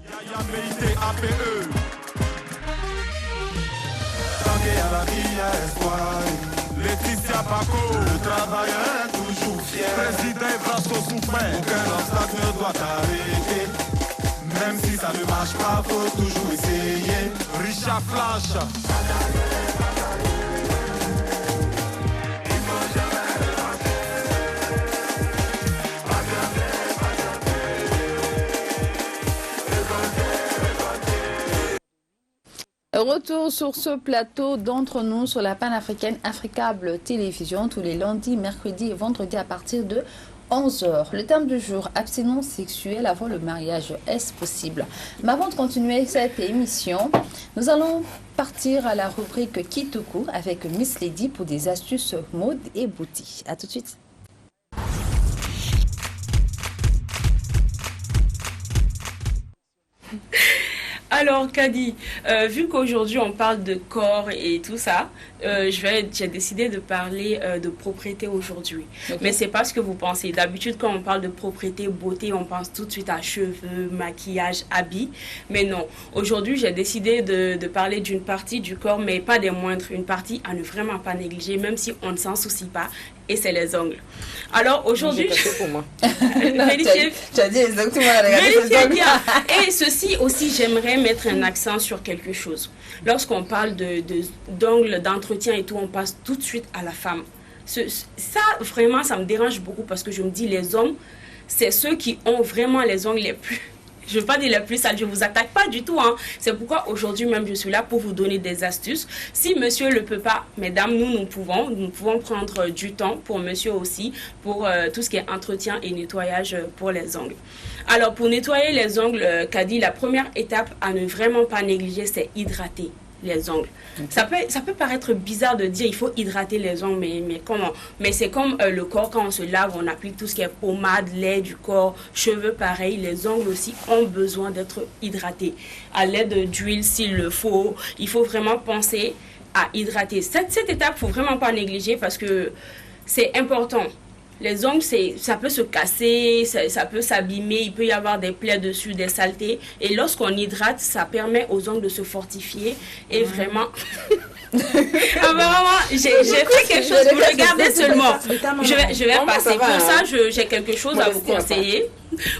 Yaya Meïté APE. Tanguy à la vie, à espoir. Laetitia Bako, le travailleur est toujours fier. Président Evrasto Soufouin, aucun obstacle ne doit t'arrêter. Même si ça ne marche pas, faut toujours essayer. Richard Flash. Retour sur ce plateau d'entre nous sur la panafricaine Africable Télévision tous les lundis, mercredis et vendredis à partir de 11h. Le thème du jour, abstinence sexuelle avant le mariage, est-ce possible? Mais avant de continuer cette émission, nous allons partir à la rubrique Kitoko avec Miss Lady pour des astuces mode et beauty. A tout de suite. Alors, Kadi, vu qu'aujourd'hui on parle de corps et tout ça, j'ai décidé de parler de propreté aujourd'hui. Okay. Mais c'est pas ce que vous pensez. D'habitude, quand on parle de propreté, beauté, on pense tout de suite à cheveux, maquillage, habits. Mais non. Aujourd'hui, j'ai décidé de parler d'une partie du corps, mais pas des moindres. Une partie à ne vraiment pas négliger, même si on ne s'en soucie pas. Et c'est les ongles. Alors aujourd'hui... pour moi. Tu as dit exactement la bien. Et ceci aussi, j'aimerais mettre un accent sur quelque chose. Lorsqu'on parle d'ongles, d'entretien et tout, on passe tout de suite à la femme. Ça, vraiment, ça me dérange beaucoup parce que je me dis, les hommes, c'est ceux qui ont vraiment les ongles les plus... Je ne veux pas dire les plus sales, je ne vous attaque pas du tout. Hein. C'est pourquoi aujourd'hui même je suis là pour vous donner des astuces. Si monsieur ne le peut pas, mesdames, nous pouvons prendre du temps pour monsieur aussi, pour tout ce qui est entretien et nettoyage pour les ongles. Alors pour nettoyer les ongles, Kadi, la première étape à ne vraiment pas négliger, c'est hydrater les ongles. Okay. Ça peut paraître bizarre de dire il faut hydrater les ongles, mais comment? Mais c'est comme le corps, quand on se lave, on applique tout ce qui est pommade, lait du corps, cheveux pareil, les ongles aussi ont besoin d'être hydratés à l'aide d'huile s'il le faut. Il faut vraiment penser à hydrater. Cette étape, il ne faut vraiment pas négliger parce que c'est important. Les ongles, ça peut se casser, ça peut s'abîmer, il peut y avoir des plaies dessus, des saletés. Et lorsqu'on hydrate, ça permet aux ongles de se fortifier. Et vraiment... Apparemment, j'ai fait quelque chose, vous regardez seulement. Je vais passer. Pour ça, j'ai quelque chose à vous conseiller.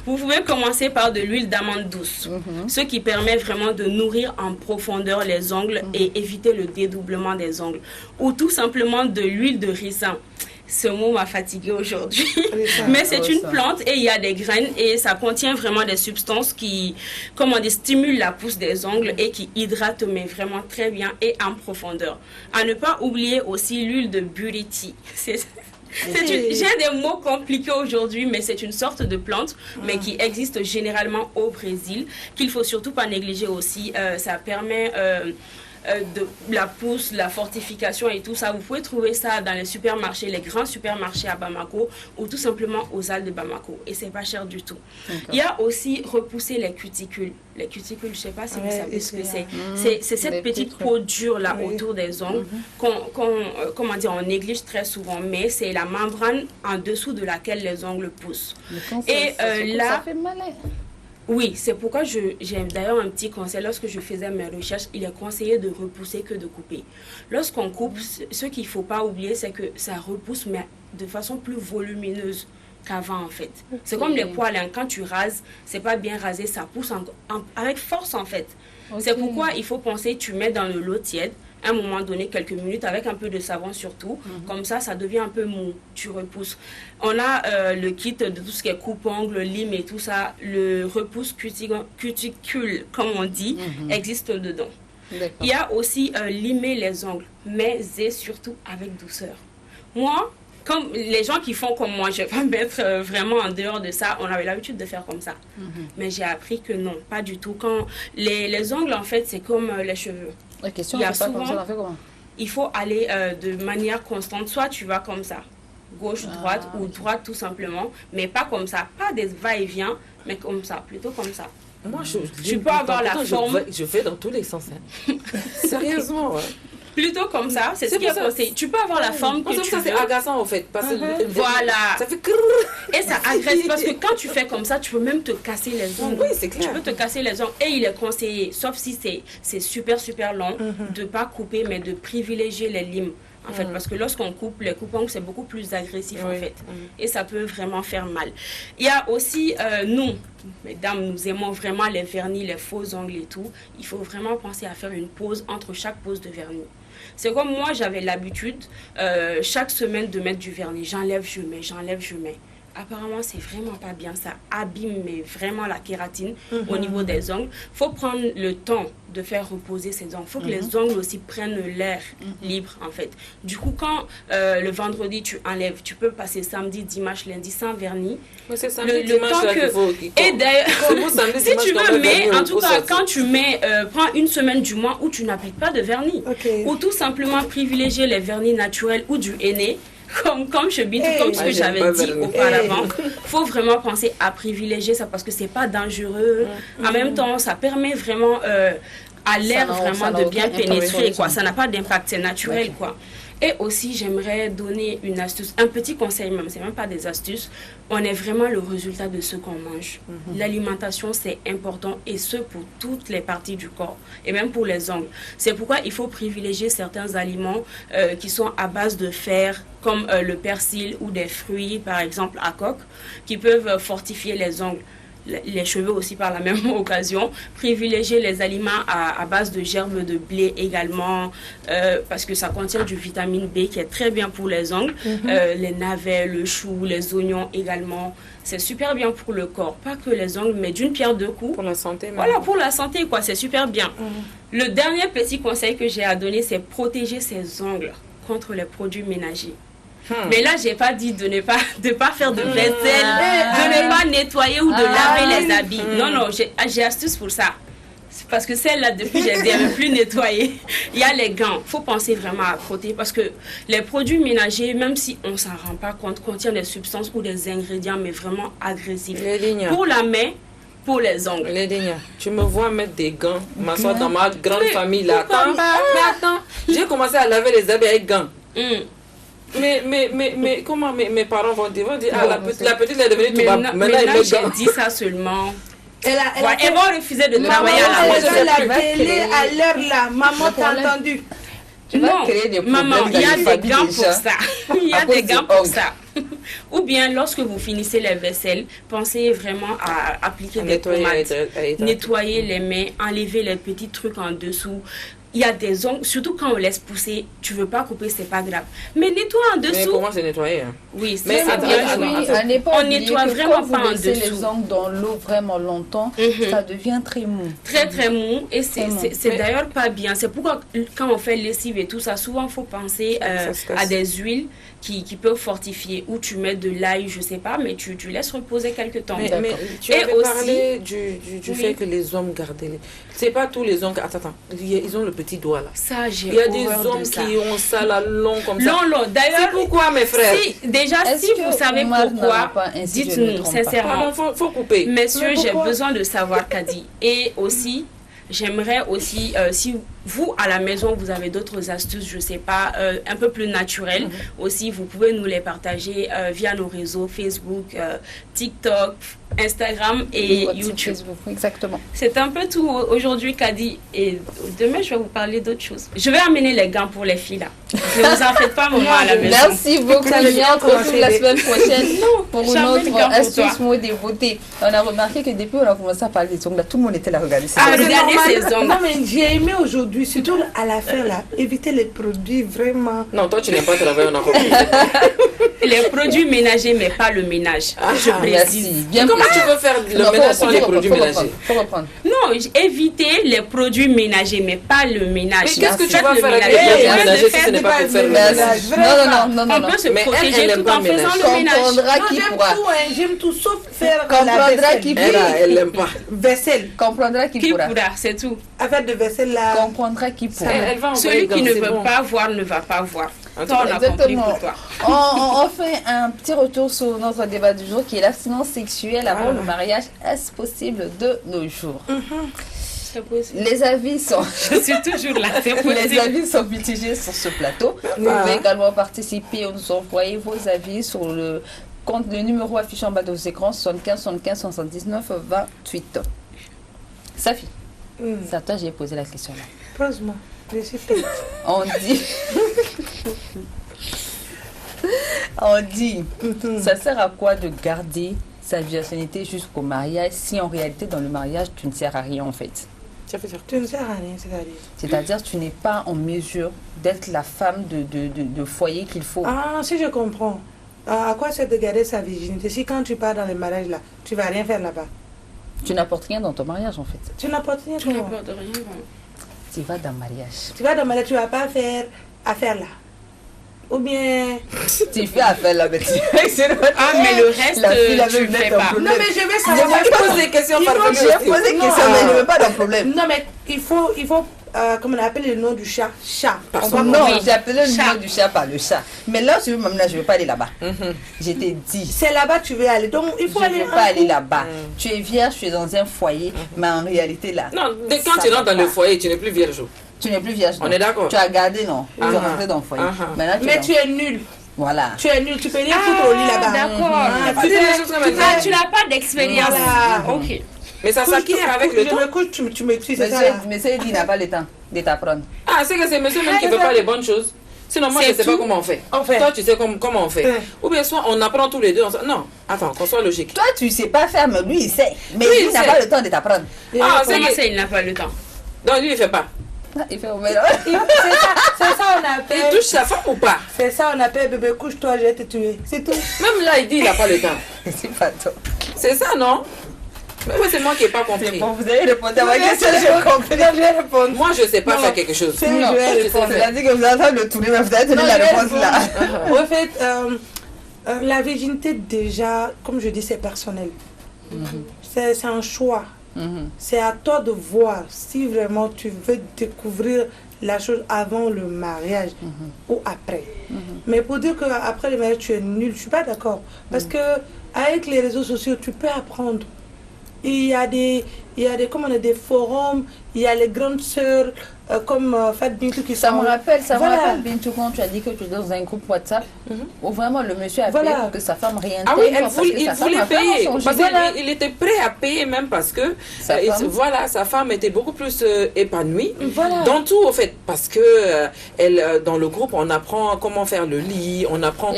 Vous pouvez commencer par de l'huile d'amande douce, ce qui permet vraiment de nourrir en profondeur les ongles et éviter le dédoublement des ongles. Ou tout simplement de l'huile de ricin. Ce mot m'a fatiguée aujourd'hui. Mais c'est une plante et il y a des graines et ça contient vraiment des substances qui, stimulent la pousse des ongles et qui hydratent, mais vraiment très bien et en profondeur. À ne pas oublier aussi l'huile de buriti. J'ai des mots compliqués aujourd'hui, mais c'est une sorte de plante, mais qui existe généralement au Brésil, qu'il ne faut surtout pas négliger aussi. Ça permet... de la pousse, la fortification et tout ça. Vous pouvez trouver ça dans les supermarchés, les grands supermarchés à Bamako ou tout simplement aux halles de Bamako. Et c'est pas cher du tout. Il y a aussi repousser les cuticules. Les cuticules, je sais pas si vous savez ce que c'est. C'est cette petite peau dure là autour des ongles on néglige très souvent. Mais c'est la membrane en dessous de laquelle les ongles poussent. Et là... Ça fait mal. Oui, c'est pourquoi j'ai d'ailleurs un petit conseil. Lorsque je faisais mes recherches, il est conseillé de repousser que de couper. Lorsqu'on coupe, ce qu'il ne faut pas oublier, c'est que ça repousse, mais de façon plus volumineuse qu'avant, en fait. Okay. C'est comme les poils, hein. Quand tu rases, c'est pas bien rasé, ça pousse avec force, en fait. Okay. C'est pourquoi il faut penser, tu mets dans le l'eau tiède, à un moment donné, quelques minutes, avec un peu de savon surtout. Comme ça devient un peu mou. Tu repousses. On a le kit de tout ce qui est coupe-ongles, lime et tout ça. Le repousse cuticule, comme on dit, existe dedans. Il y a aussi limer les ongles, mais et surtout avec douceur. Moi, comme les gens qui font comme moi, je ne vais pas me mettre vraiment en dehors de ça. On avait l'habitude de faire comme ça. Mais j'ai appris que non, pas du tout. Quand les ongles, en fait, c'est comme les cheveux. La question, il souvent, comme ça, on fait comment? Il faut aller de manière constante. Soit tu vas comme ça, gauche, droite, ou droite tout simplement. Mais pas comme ça. Pas des va-et-vient, mais comme ça. Plutôt comme ça. Moi, tu peux avoir la forme. Je vais dans tous les sens. Hein. Sérieusement, ouais. Plutôt comme ça, c'est ce qui est conseillé. Tu peux avoir la forme que tu veux. C'est agaçant en fait. Parce que voilà. Ça fait et ça agresse parce que quand tu fais comme ça, tu peux même te casser les ongles. Oui, c'est clair. Tu peux te casser les ongles et il est conseillé, sauf si c'est super long, de ne pas couper mais de privilégier les limes. En fait, parce que lorsqu'on coupe, les coupe-ongles, c'est beaucoup plus agressif en fait. Et ça peut vraiment faire mal. Il y a aussi, nous, mesdames, nous aimons vraiment les vernis, les faux ongles et tout. Il faut vraiment penser à faire une pause entre chaque pose de vernis. C'est comme moi, j'avais l'habitude, chaque semaine, de mettre du vernis. J'enlève, je mets, j'enlève, je mets. Apparemment, c'est vraiment pas bien. Ça abîme mais vraiment la kératine au niveau des ongles. Il faut prendre le temps de faire reposer ces ongles. Il faut que les ongles aussi prennent l'air libre, en fait. Du coup, quand le vendredi, tu enlèves, tu peux passer samedi, dimanche, lundi sans vernis. Mais c'est samedi, dimanche là qu'il faut... Et d'ailleurs, si tu veux, mais en tout cas, quand tu mets, prends une semaine du mois où tu n'appliques pas de vernis. Ou tout simplement privilégier les vernis naturels ou du henné. comme ce que j'avais dit auparavant, il faut vraiment penser à privilégier ça parce que c'est pas dangereux. En même temps, ça permet vraiment à l'air vraiment de bien pénétrer, quoi. Ça n'a pas d'impact, c'est naturel, quoi. Et aussi, j'aimerais donner une astuce, un petit conseil même, c'est même pas des astuces. On est vraiment le résultat de ce qu'on mange. L'alimentation, c'est important et ce pour toutes les parties du corps et même pour les ongles. C'est pourquoi il faut privilégier certains aliments qui sont à base de fer, comme le persil ou des fruits, par exemple à coque, qui peuvent fortifier les ongles. Les cheveux aussi par la même occasion. Privilégier les aliments à base de gerbes de blé également, parce que ça contient du vitamine B qui est très bien pour les ongles. Les navets, le chou, les oignons également. C'est super bien pour le corps. Pas que les ongles, mais d'une pierre deux coups. Pour la santé. Voilà, pour la santé, quoi. C'est super bien. Le dernier petit conseil que j'ai à donner, c'est protéger ses ongles contre les produits ménagers. Mais là, j'ai pas dit de ne pas faire de vaisselle, de ne pas nettoyer ou de laver les habits. Non, j'ai astuce pour ça. Parce que celle-là, depuis, j'ai dit, elle ne veut plus nettoyer. Il y a les gants. Il faut penser vraiment à protéger. Parce que les produits ménagers, même si on ne s'en rend pas compte, contiennent des substances ou des ingrédients, mais vraiment agressifs. Pour la main, pour les ongles. Tu me vois mettre des gants, m'asseoir dans ma grande famille là. Attends, j'ai commencé à laver les habits avec gants. Mais comment mes parents vont dire la petite est devenue tout bas. Maintenant, j'ai dit ça seulement. Elles vont refuser de travailler à la maison. La télé à l'heure là, maman t'a entendu. Non, maman, il y a des gants pour ça. Il y a des gants pour ça. Ou bien, lorsque vous finissez les vaisselles, pensez vraiment à appliquer des pommades. Nettoyer les mains, enlever les petits trucs en dessous. Il y a des ongles, surtout quand on laisse pousser, tu veux pas couper, c'est pas grave. Mais nettoie en dessous. Mais pour moi, c'est nettoyer. Oui, c'est bien. On nettoie vraiment pas en dessous. Les ongles dans l'eau vraiment longtemps, ça devient très mou. Très, très mou. Et c'est d'ailleurs pas bien. C'est pourquoi, quand on fait lessive et tout ça, souvent, il faut penser à des huiles qui peuvent fortifier. Ou tu mets de l'ail, je sais pas, mais tu laisses reposer quelques temps. Mais tu avais parlé du fait que les hommes gardaient les... C'est pas tous les ongles. Attends, ils ont le petit doigt là. Ça, j'ai Il y a des hommes qui ont ça là long comme ça. Non, d'ailleurs. C'est pourquoi, mes frères? Si vous savez pourquoi, dites-nous sincèrement. Faut couper. Messieurs, j'ai besoin de savoir, Kadi. Et aussi, j'aimerais aussi, si vous, à la maison, vous avez d'autres astuces, je ne sais pas, un peu plus naturelles, aussi, vous pouvez nous les partager via nos réseaux Facebook, TikTok, Instagram et YouTube. Facebook, exactement. C'est un peu tout aujourd'hui, Kadi. Et demain, je vais vous parler d'autres choses. Je vais amener les gants pour les filles, là. Ne vous en faites pas, maman, à la maison. Merci beaucoup, Lamia. On se retrouve la semaine prochaine pour une autre astuce mot des beautés. On a remarqué que depuis on a commencé à parler des ongles, tout le monde était là, regardez. Regardez ces ongles. Non, mais j'ai aimé aujourd'hui, surtout à la fin, là, éviter les produits vraiment... Non, toi, tu n'aimes pas travailler, on a compris. Les produits ménagers, mais pas le ménage. Je précise. Comment tu veux faire le ménage sans les produits ménagers? Faut reprendre. Non, éviter les produits ménagers, mais pas le ménage. Mais qu'est-ce que tu vas faire avec les produits ménagers si ce n'est pas pour faire le ménage? Non. On peut se protéger tout en faisant le ménage. Comprendra qui pourra. J'aime tout sauf faire comprendra qui pourra. Elle n'aime pas. Vaisselle. Comprendra qui pourra. C'est tout. Affaire de vaisselle là. Comprendra qui pourra. Celui qui ne veut pas voir ne va pas voir. Toi, on a compris pour toi. On fait un petit retour sur notre débat du jour qui est l'abstinence sexuelle avant le mariage. Est-ce possible de nos jours? Les avis sont... Je suis toujours là. Les avis sont mitigés sur ce plateau. Vous pouvez également participer ou nous envoyer vos avis sur le numéro affiché en bas de vos écrans 75 75 79 28. Safi, c'est à toi j'ai posé la question là. Pose-moi, je suis prête. On dit, ça sert à quoi de garder sa virginité jusqu'au mariage si en réalité dans le mariage tu ne sers à rien en fait? Tu ne sers à rien, c'est-à-dire tu n'es pas en mesure d'être la femme de foyer qu'il faut. Ah, si je comprends. À quoi c'est de garder sa virginité si quand tu pars dans le mariage là, tu ne vas rien faire là-bas? Tu n'apportes rien dans ton mariage en fait. Tu n'apportes rien. Tu n'apportes rien. Tu vas dans le mariage. Tu vas dans le mariage, tu ne vas pas faire affaire là. Ou bien... Tu fais affaire là, mais mais le reste, tu ne fais pas. Non, mais je vais savoir. Je pose des questions par exemple. Je pose des questions, mais je ne veux pas d'un problème. Non, mais il faut comment on appelle le nom du chat? Chat. Non, j'ai appelé le nom du chat par le chat. Mais là, je ne veux pas aller là-bas. Je t'ai dit. C'est là-bas que tu veux aller. Donc, il faut aller. Je ne veux pas aller là-bas. Tu es vierge, tu es dans un foyer, mais en réalité, là. Non, quand tu rentres dans le foyer, tu n'es plus vierge. Tu n'es plus vierge. On est d'accord. Tu as gardé, non. Tu es rentré dans le foyer. Mais tu es nul. Voilà. Tu es nul, tu peux venir foutre au lit là-bas. D'accord. Tu n'as pas d'expérience. Ok. Mais ça s'acquiert avec le temps. Tu m'écris, c'est ça. Monsieur il n'a pas le temps de t'apprendre. Ah, c'est que c'est monsieur même qui ne veut pas les bonnes choses. Sinon, moi, je ne sais pas comment on fait. Toi, tu sais comment on fait. Ou bien soit on apprend tous les deux. Non, attends, qu'on soit logique. Toi, tu ne sais pas faire, mais lui, il sait. Mais lui, il n'a pas le temps de t'apprendre. Ah, c'est il n'a pas le temps. Donc, lui, il ne fait pas. Il fait au mélange. C'est ça, on appelle. Il touche sa femme ou pas? C'est ça, on appelle bébé, couche-toi, je vais te tuer. C'est tout. Même là, il dit il n'a pas le temps. C'est pas toi. C'est ça, non? Mais c'est moi qui n'ai pas compris. Bon, vous avez répondu à ma question, j'ai compris. Je vais répondre. Moi, je ne sais pas faire quelque chose. Je vais répondre. Il a dit que vous êtes en train de tourner, mais vous avez donné la réponse là. En fait, la virginité, déjà, comme je dis, c'est personnel. C'est un choix. C'est à toi de voir si vraiment tu veux découvrir la chose avant le mariage ou après. Mais pour dire qu'après le mariage, tu es nul, je ne suis pas d'accord. Parce que avec les réseaux sociaux, tu peux apprendre. Il y a des forums, il y a les grandes sœurs comme Fat Bintou qui ça me rappelle Bintou quand tu as dit que tu es dans un groupe WhatsApp où vraiment le monsieur a payé pour que sa femme réintègre. Ah oui, il voulait payer. Parce qu'il était prêt à payer même parce que sa femme était beaucoup plus épanouie dans tout au fait. Parce que dans le groupe, on apprend comment faire le lit, on apprend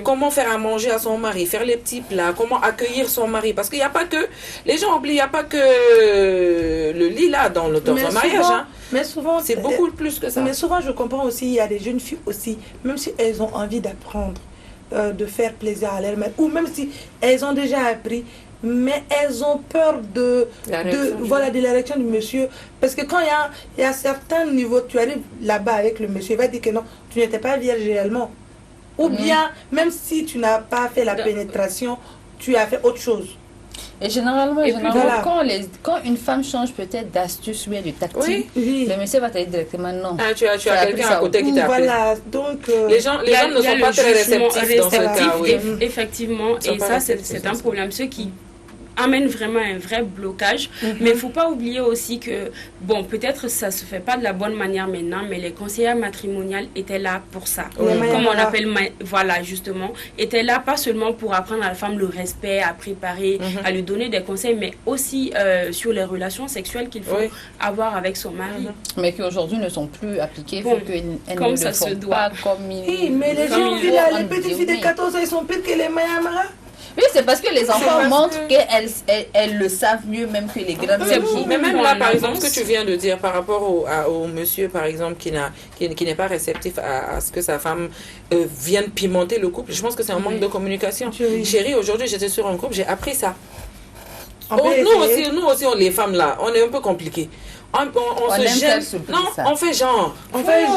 comment faire à manger à son mari, faire les petits plats, comment accueillir son mari. Parce qu'il n'y a pas que, les gens oublient, il n'y a pas que le lit là dans un mariage. Mais souvent, c'est beaucoup plus que ça. Mais souvent, je comprends aussi, il y a des jeunes filles aussi, même si elles ont envie d'apprendre, de faire plaisir à leur mère, ou même si elles ont déjà appris, mais elles ont peur de la réaction du monsieur. Parce que quand il y a certains niveaux, tu arrives là-bas avec le monsieur, il va dire que non, tu n'étais pas vierge réellement. Ou bien, même si tu n'as pas fait la pénétration, tu as fait autre chose. Et généralement quand une femme change peut-être d'astuce ou de tactique, le monsieur va te dire directement non. Ah, tu as quelqu'un à côté qui t'a appris. Voilà, donc les gens ne sont pas très réceptifs dans ce cas. Effectivement, et ça c'est un problème. Ceux qui amène vraiment un vrai blocage. Mais il ne faut pas oublier aussi que, bon, peut-être ça ne se fait pas de la bonne manière maintenant, mais les conseillères matrimoniales étaient là pour ça. Comme on appelle, voilà, justement, étaient là pas seulement pour apprendre à la femme le respect, à préparer, à lui donner des conseils, mais aussi sur les relations sexuelles qu'il faut avoir avec son mari. Mais qui aujourd'hui ne sont plus appliquées, faut qu'elles ne ça le font se doit. pas comme il mais les gens, les petites filles de 14 ans, ils sont pires que les Mayamara. Oui, c'est parce que les enfants montrent qu'elles le savent mieux même que les grandes filles. Mais même là, par exemple, ce que tu viens de dire par rapport au monsieur, par exemple, qui n'est pas réceptif à ce que sa femme vienne pimenter le couple, je pense que c'est un manque de communication. Chérie, aujourd'hui, j'étais sur un groupe, j'ai appris ça. Nous aussi, les femmes là, on est un peu compliqués. On se gêne. Non, on fait genre.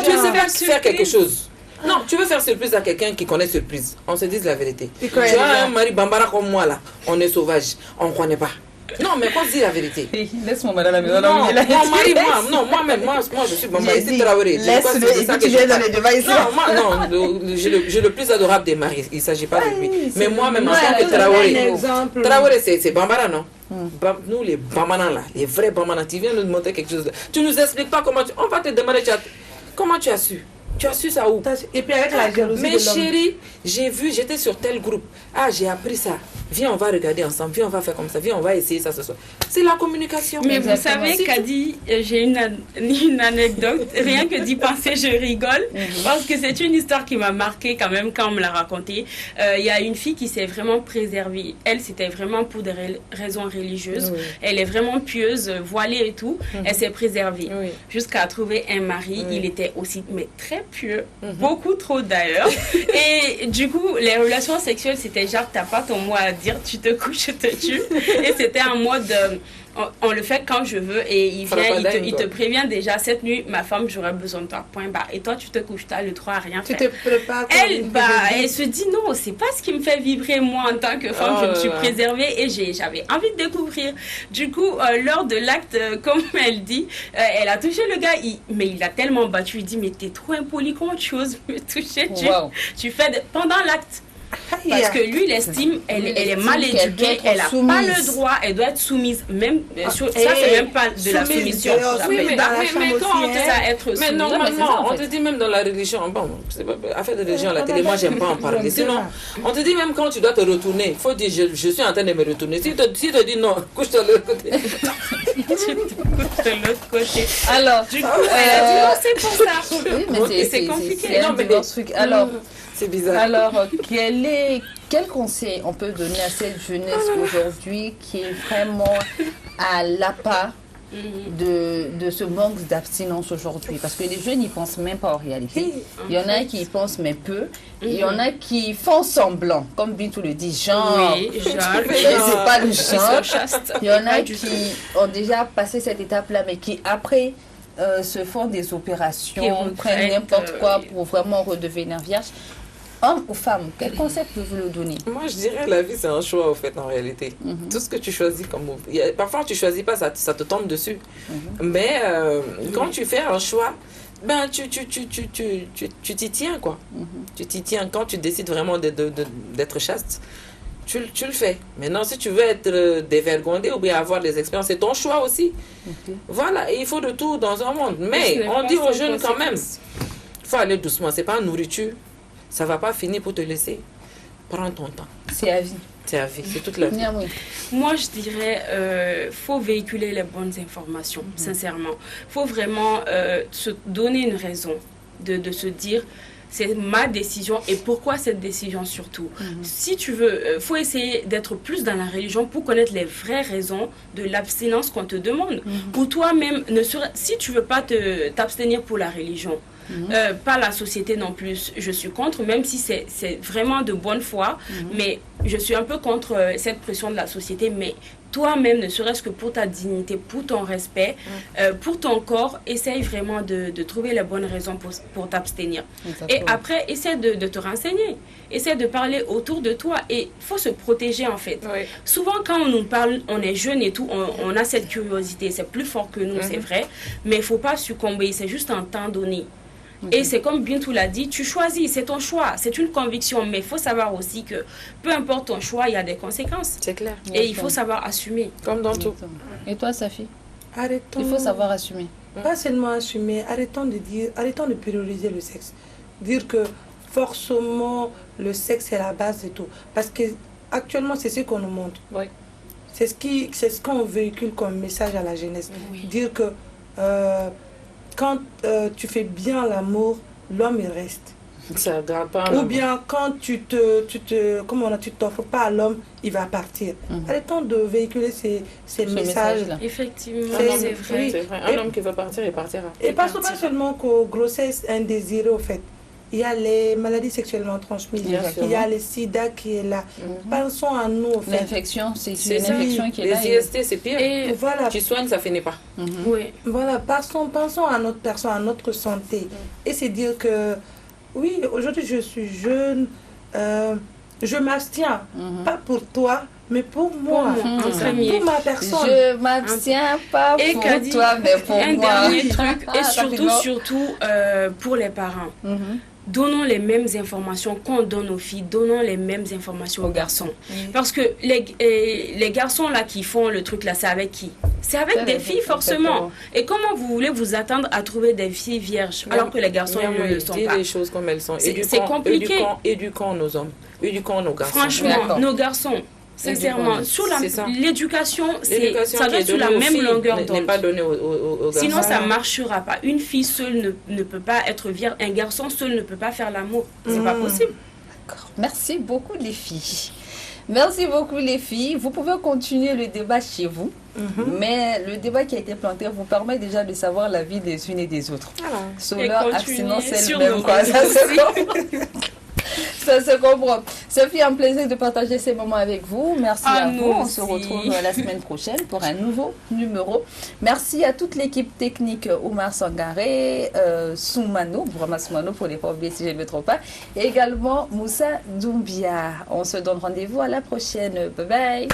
Tu sais faire quelque chose. Non, tu veux faire surprise à quelqu'un qui connaît surprise. On se dise la vérité. Tu as un mari bambara comme moi là. On est sauvage. On ne connaît pas. Non, mais qu'on se dit la vérité. Laisse-moi mal à la maison. Non, mon mari, moi-même, je suis bambara. Ici, Traoré. Laisse-le, et puis tu viens dans les débats ici. Non, j'ai le plus adorable des maris. Il ne s'agit pas de lui. Mais moi-même, en tant que Traoré. Traoré, c'est bambara, non? Nous, les bambanas là, les vrais bambanas, tu viens nous montrer quelque chose. Tu nous expliques pas comment on va te demander, comment tu as su? Tu as su ça où? Et puis avec la jalousie. Mais chérie, j'étais sur tel groupe. Ah, j'ai appris ça. Viens, on va regarder ensemble. Viens, on va faire comme ça. Viens, on va essayer ça ce soir. C'est la communication. Mais vous savez, Kadi, j'ai une anecdote. Rien que d'y penser, je rigole. Parce que c'est une histoire qui m'a marquée quand même quand on me l'a racontée. Il y a une fille qui s'est vraiment préservée. Elle, c'était vraiment pour des raisons religieuses. Elle est vraiment pieuse, voilée et tout. Elle s'est préservée. Jusqu'à trouver un mari. Il était aussi très pieux. Beaucoup trop d'ailleurs. Et du coup, les relations sexuelles, c'était genre, t'as pas ton mot à dire, tu te couches, je te tue. Et c'était un mode, on le fait quand je veux et il vient, il te prévient déjà, cette nuit, ma femme, j'aurais besoin de toi, point barre. Et toi, tu te couches, tu as le droit à rien faire. Tu te prépares. Elle se dit non, c'est pas ce qui me fait vibrer, moi, en tant que femme, je me suis préservée et j'avais envie de découvrir. Du coup, lors de l'acte, comme elle dit, elle a touché le gars, mais il a tellement battu, il dit, mais t'es trop impoli, comment tu oses me toucher, tu fais pendant l'acte. Parce que lui, il estime, elle est mal éduquée, elle n'a pas le droit, elle doit être soumise. Même, ça, c'est même pas de la soumission. Oui, mais quand on mais normalement, on te dit même dans la religion, bon, c'est pas affaire de religion à la télé, moi, j'aime pas en parler. Sinon, on te dit même quand tu dois te retourner, il faut dire, je suis en train de me retourner. Si tu te dis non, couche-toi de l'autre côté. Tu te couches de l'autre côté. Alors, du coup, c'est pour ça. Oui, mais c'est compliqué. Alors, c'est bizarre. Alors, quel conseil on peut donner à cette jeunesse aujourd'hui qui est vraiment à l'appât de ce manque d'abstinence aujourd'hui? Parce que les jeunes n'y pensent même pas en réalité. Il y en a qui y pensent mais peu. Il y en a qui font semblant, comme Bintou le dit, genre. Oui, genre. C'est pas le genre. Il y en a qui ont déjà passé cette étape-là, mais qui après se font des opérations, prennent n'importe quoi pour vraiment redevenir vierge. Homme ou femme, quel concept vous le donner? Moi, je dirais la vie, c'est un choix, au fait, en réalité. Tout ce que tu choisis comme... Parfois, tu ne choisis pas, ça te tombe dessus. Mais quand tu fais un choix, ben, tu t'y tiens, quoi. Tu t'y tiens. Quand tu décides vraiment d'être chaste, tu le fais. Maintenant, si tu veux être dévergondé ou bien avoir des expériences, c'est ton choix aussi. Voilà, et il faut de tout dans un monde. Mais on dit aux jeunes quand même, il faut aller doucement. C'est pas nourriture. Ça ne va pas finir pour te laisser. Prends ton temps. C'est à vie. C'est à vie, c'est toute la vie. Moi, je dirais, faut véhiculer les bonnes informations, sincèrement. Faut vraiment se donner une raison de se dire, c'est ma décision et pourquoi cette décision surtout. Si tu veux, faut essayer d'être plus dans la religion pour connaître les vraies raisons de l'abstinence qu'on te demande. Ou toi-même, si tu veux pas t'abstenir pour la religion, pas la société non plus, je suis contre, même si c'est vraiment de bonne foi, mais je suis un peu contre cette pression de la société, mais toi-même, ne serait-ce que pour ta dignité, pour ton respect, pour ton corps, essaye vraiment de trouver les bonnes raisons pour t'abstenir. Et après, essaie de te renseigner, essaie de parler autour de toi et il faut se protéger en fait. Souvent quand on nous parle, on est jeune et tout, on a cette curiosité, c'est plus fort que nous, c'est vrai, mais il ne faut pas succomber, c'est juste un temps donné. Et c'est comme Bintou l'a dit, tu choisis, c'est ton choix, c'est une conviction, mais il faut savoir aussi que peu importe ton choix, il y a des conséquences. C'est clair. Et il faut savoir assumer. Comme dans tout. Et toi, Safi? Arrêtons. Il faut savoir assumer. Pas seulement assumer, arrêtons de prioriser le sexe. Dire que forcément le sexe est la base de tout. Parce que actuellement, c'est ce qu'on nous montre. C'est ce qu'on véhicule comme message à la jeunesse. Dire que quand tu fais bien l'amour, l'homme il reste. Ça grave pas. Ou bien quand tu t'offres pas à l'homme, il va partir. Arrêtons de véhiculer ces messages. Effectivement, c'est vrai. Oui. C'est vrai. Un homme qui veut partir, il partira. Et pas seulement qu'aux grossesses indésirées, au fait. Il y a les maladies sexuellement transmises. Il y a le sida qui est là. Pensons à nous, au fait. L'infection, c'est une infection qui est là. Les IST, c'est pire. Et voilà. Tu soignes, ça finit pas. Oui. Voilà, pensons à notre personne, à notre santé. Et c'est dire que, oui, aujourd'hui je suis jeune, je m'abstiens. Pas pour toi, mais pour moi. Pour ma personne. Je m'abstiens pas pour toi, mais pour moi. Un dernier truc, et surtout pour les parents. Donnons les mêmes informations qu'on donne aux filles, donnons les mêmes informations aux garçons. Parce que les garçons là qui font le truc là, c'est avec qui? C'est avec des filles forcément. Et comment vous voulez vous attendre à trouver des filles vierges alors que les garçons ne le sont pas? Les choses comme elles sont. C'est compliqué. Éduquons nos hommes, éduquons nos garçons. Franchement, nos garçons. Sincèrement, l'éducation, ça doit être sur la même longueur d'onde. N'est pas donné aux garçons. Sinon, ça ne marchera pas. Une fille seule ne peut pas être vierge. Un garçon seul ne peut pas faire l'amour. C'est pas possible. D'accord. Merci beaucoup les filles. Merci beaucoup les filles. Vous pouvez continuer le débat chez vous. Mais le débat qui a été planté vous permet déjà de savoir la vie des unes et des autres. Sur leur abstinence elle-même. Ça se comprend. Ça fait un plaisir de partager ces moments avec vous. Merci à vous. On se retrouve la semaine prochaine pour un nouveau numéro. Merci à toute l'équipe technique, Oumar Sangaré, Soumano, vraiment Soumano pour les pas oublier si je ne me trompe pas, et également Moussa Doumbia. On se donne rendez-vous à la prochaine. Bye bye.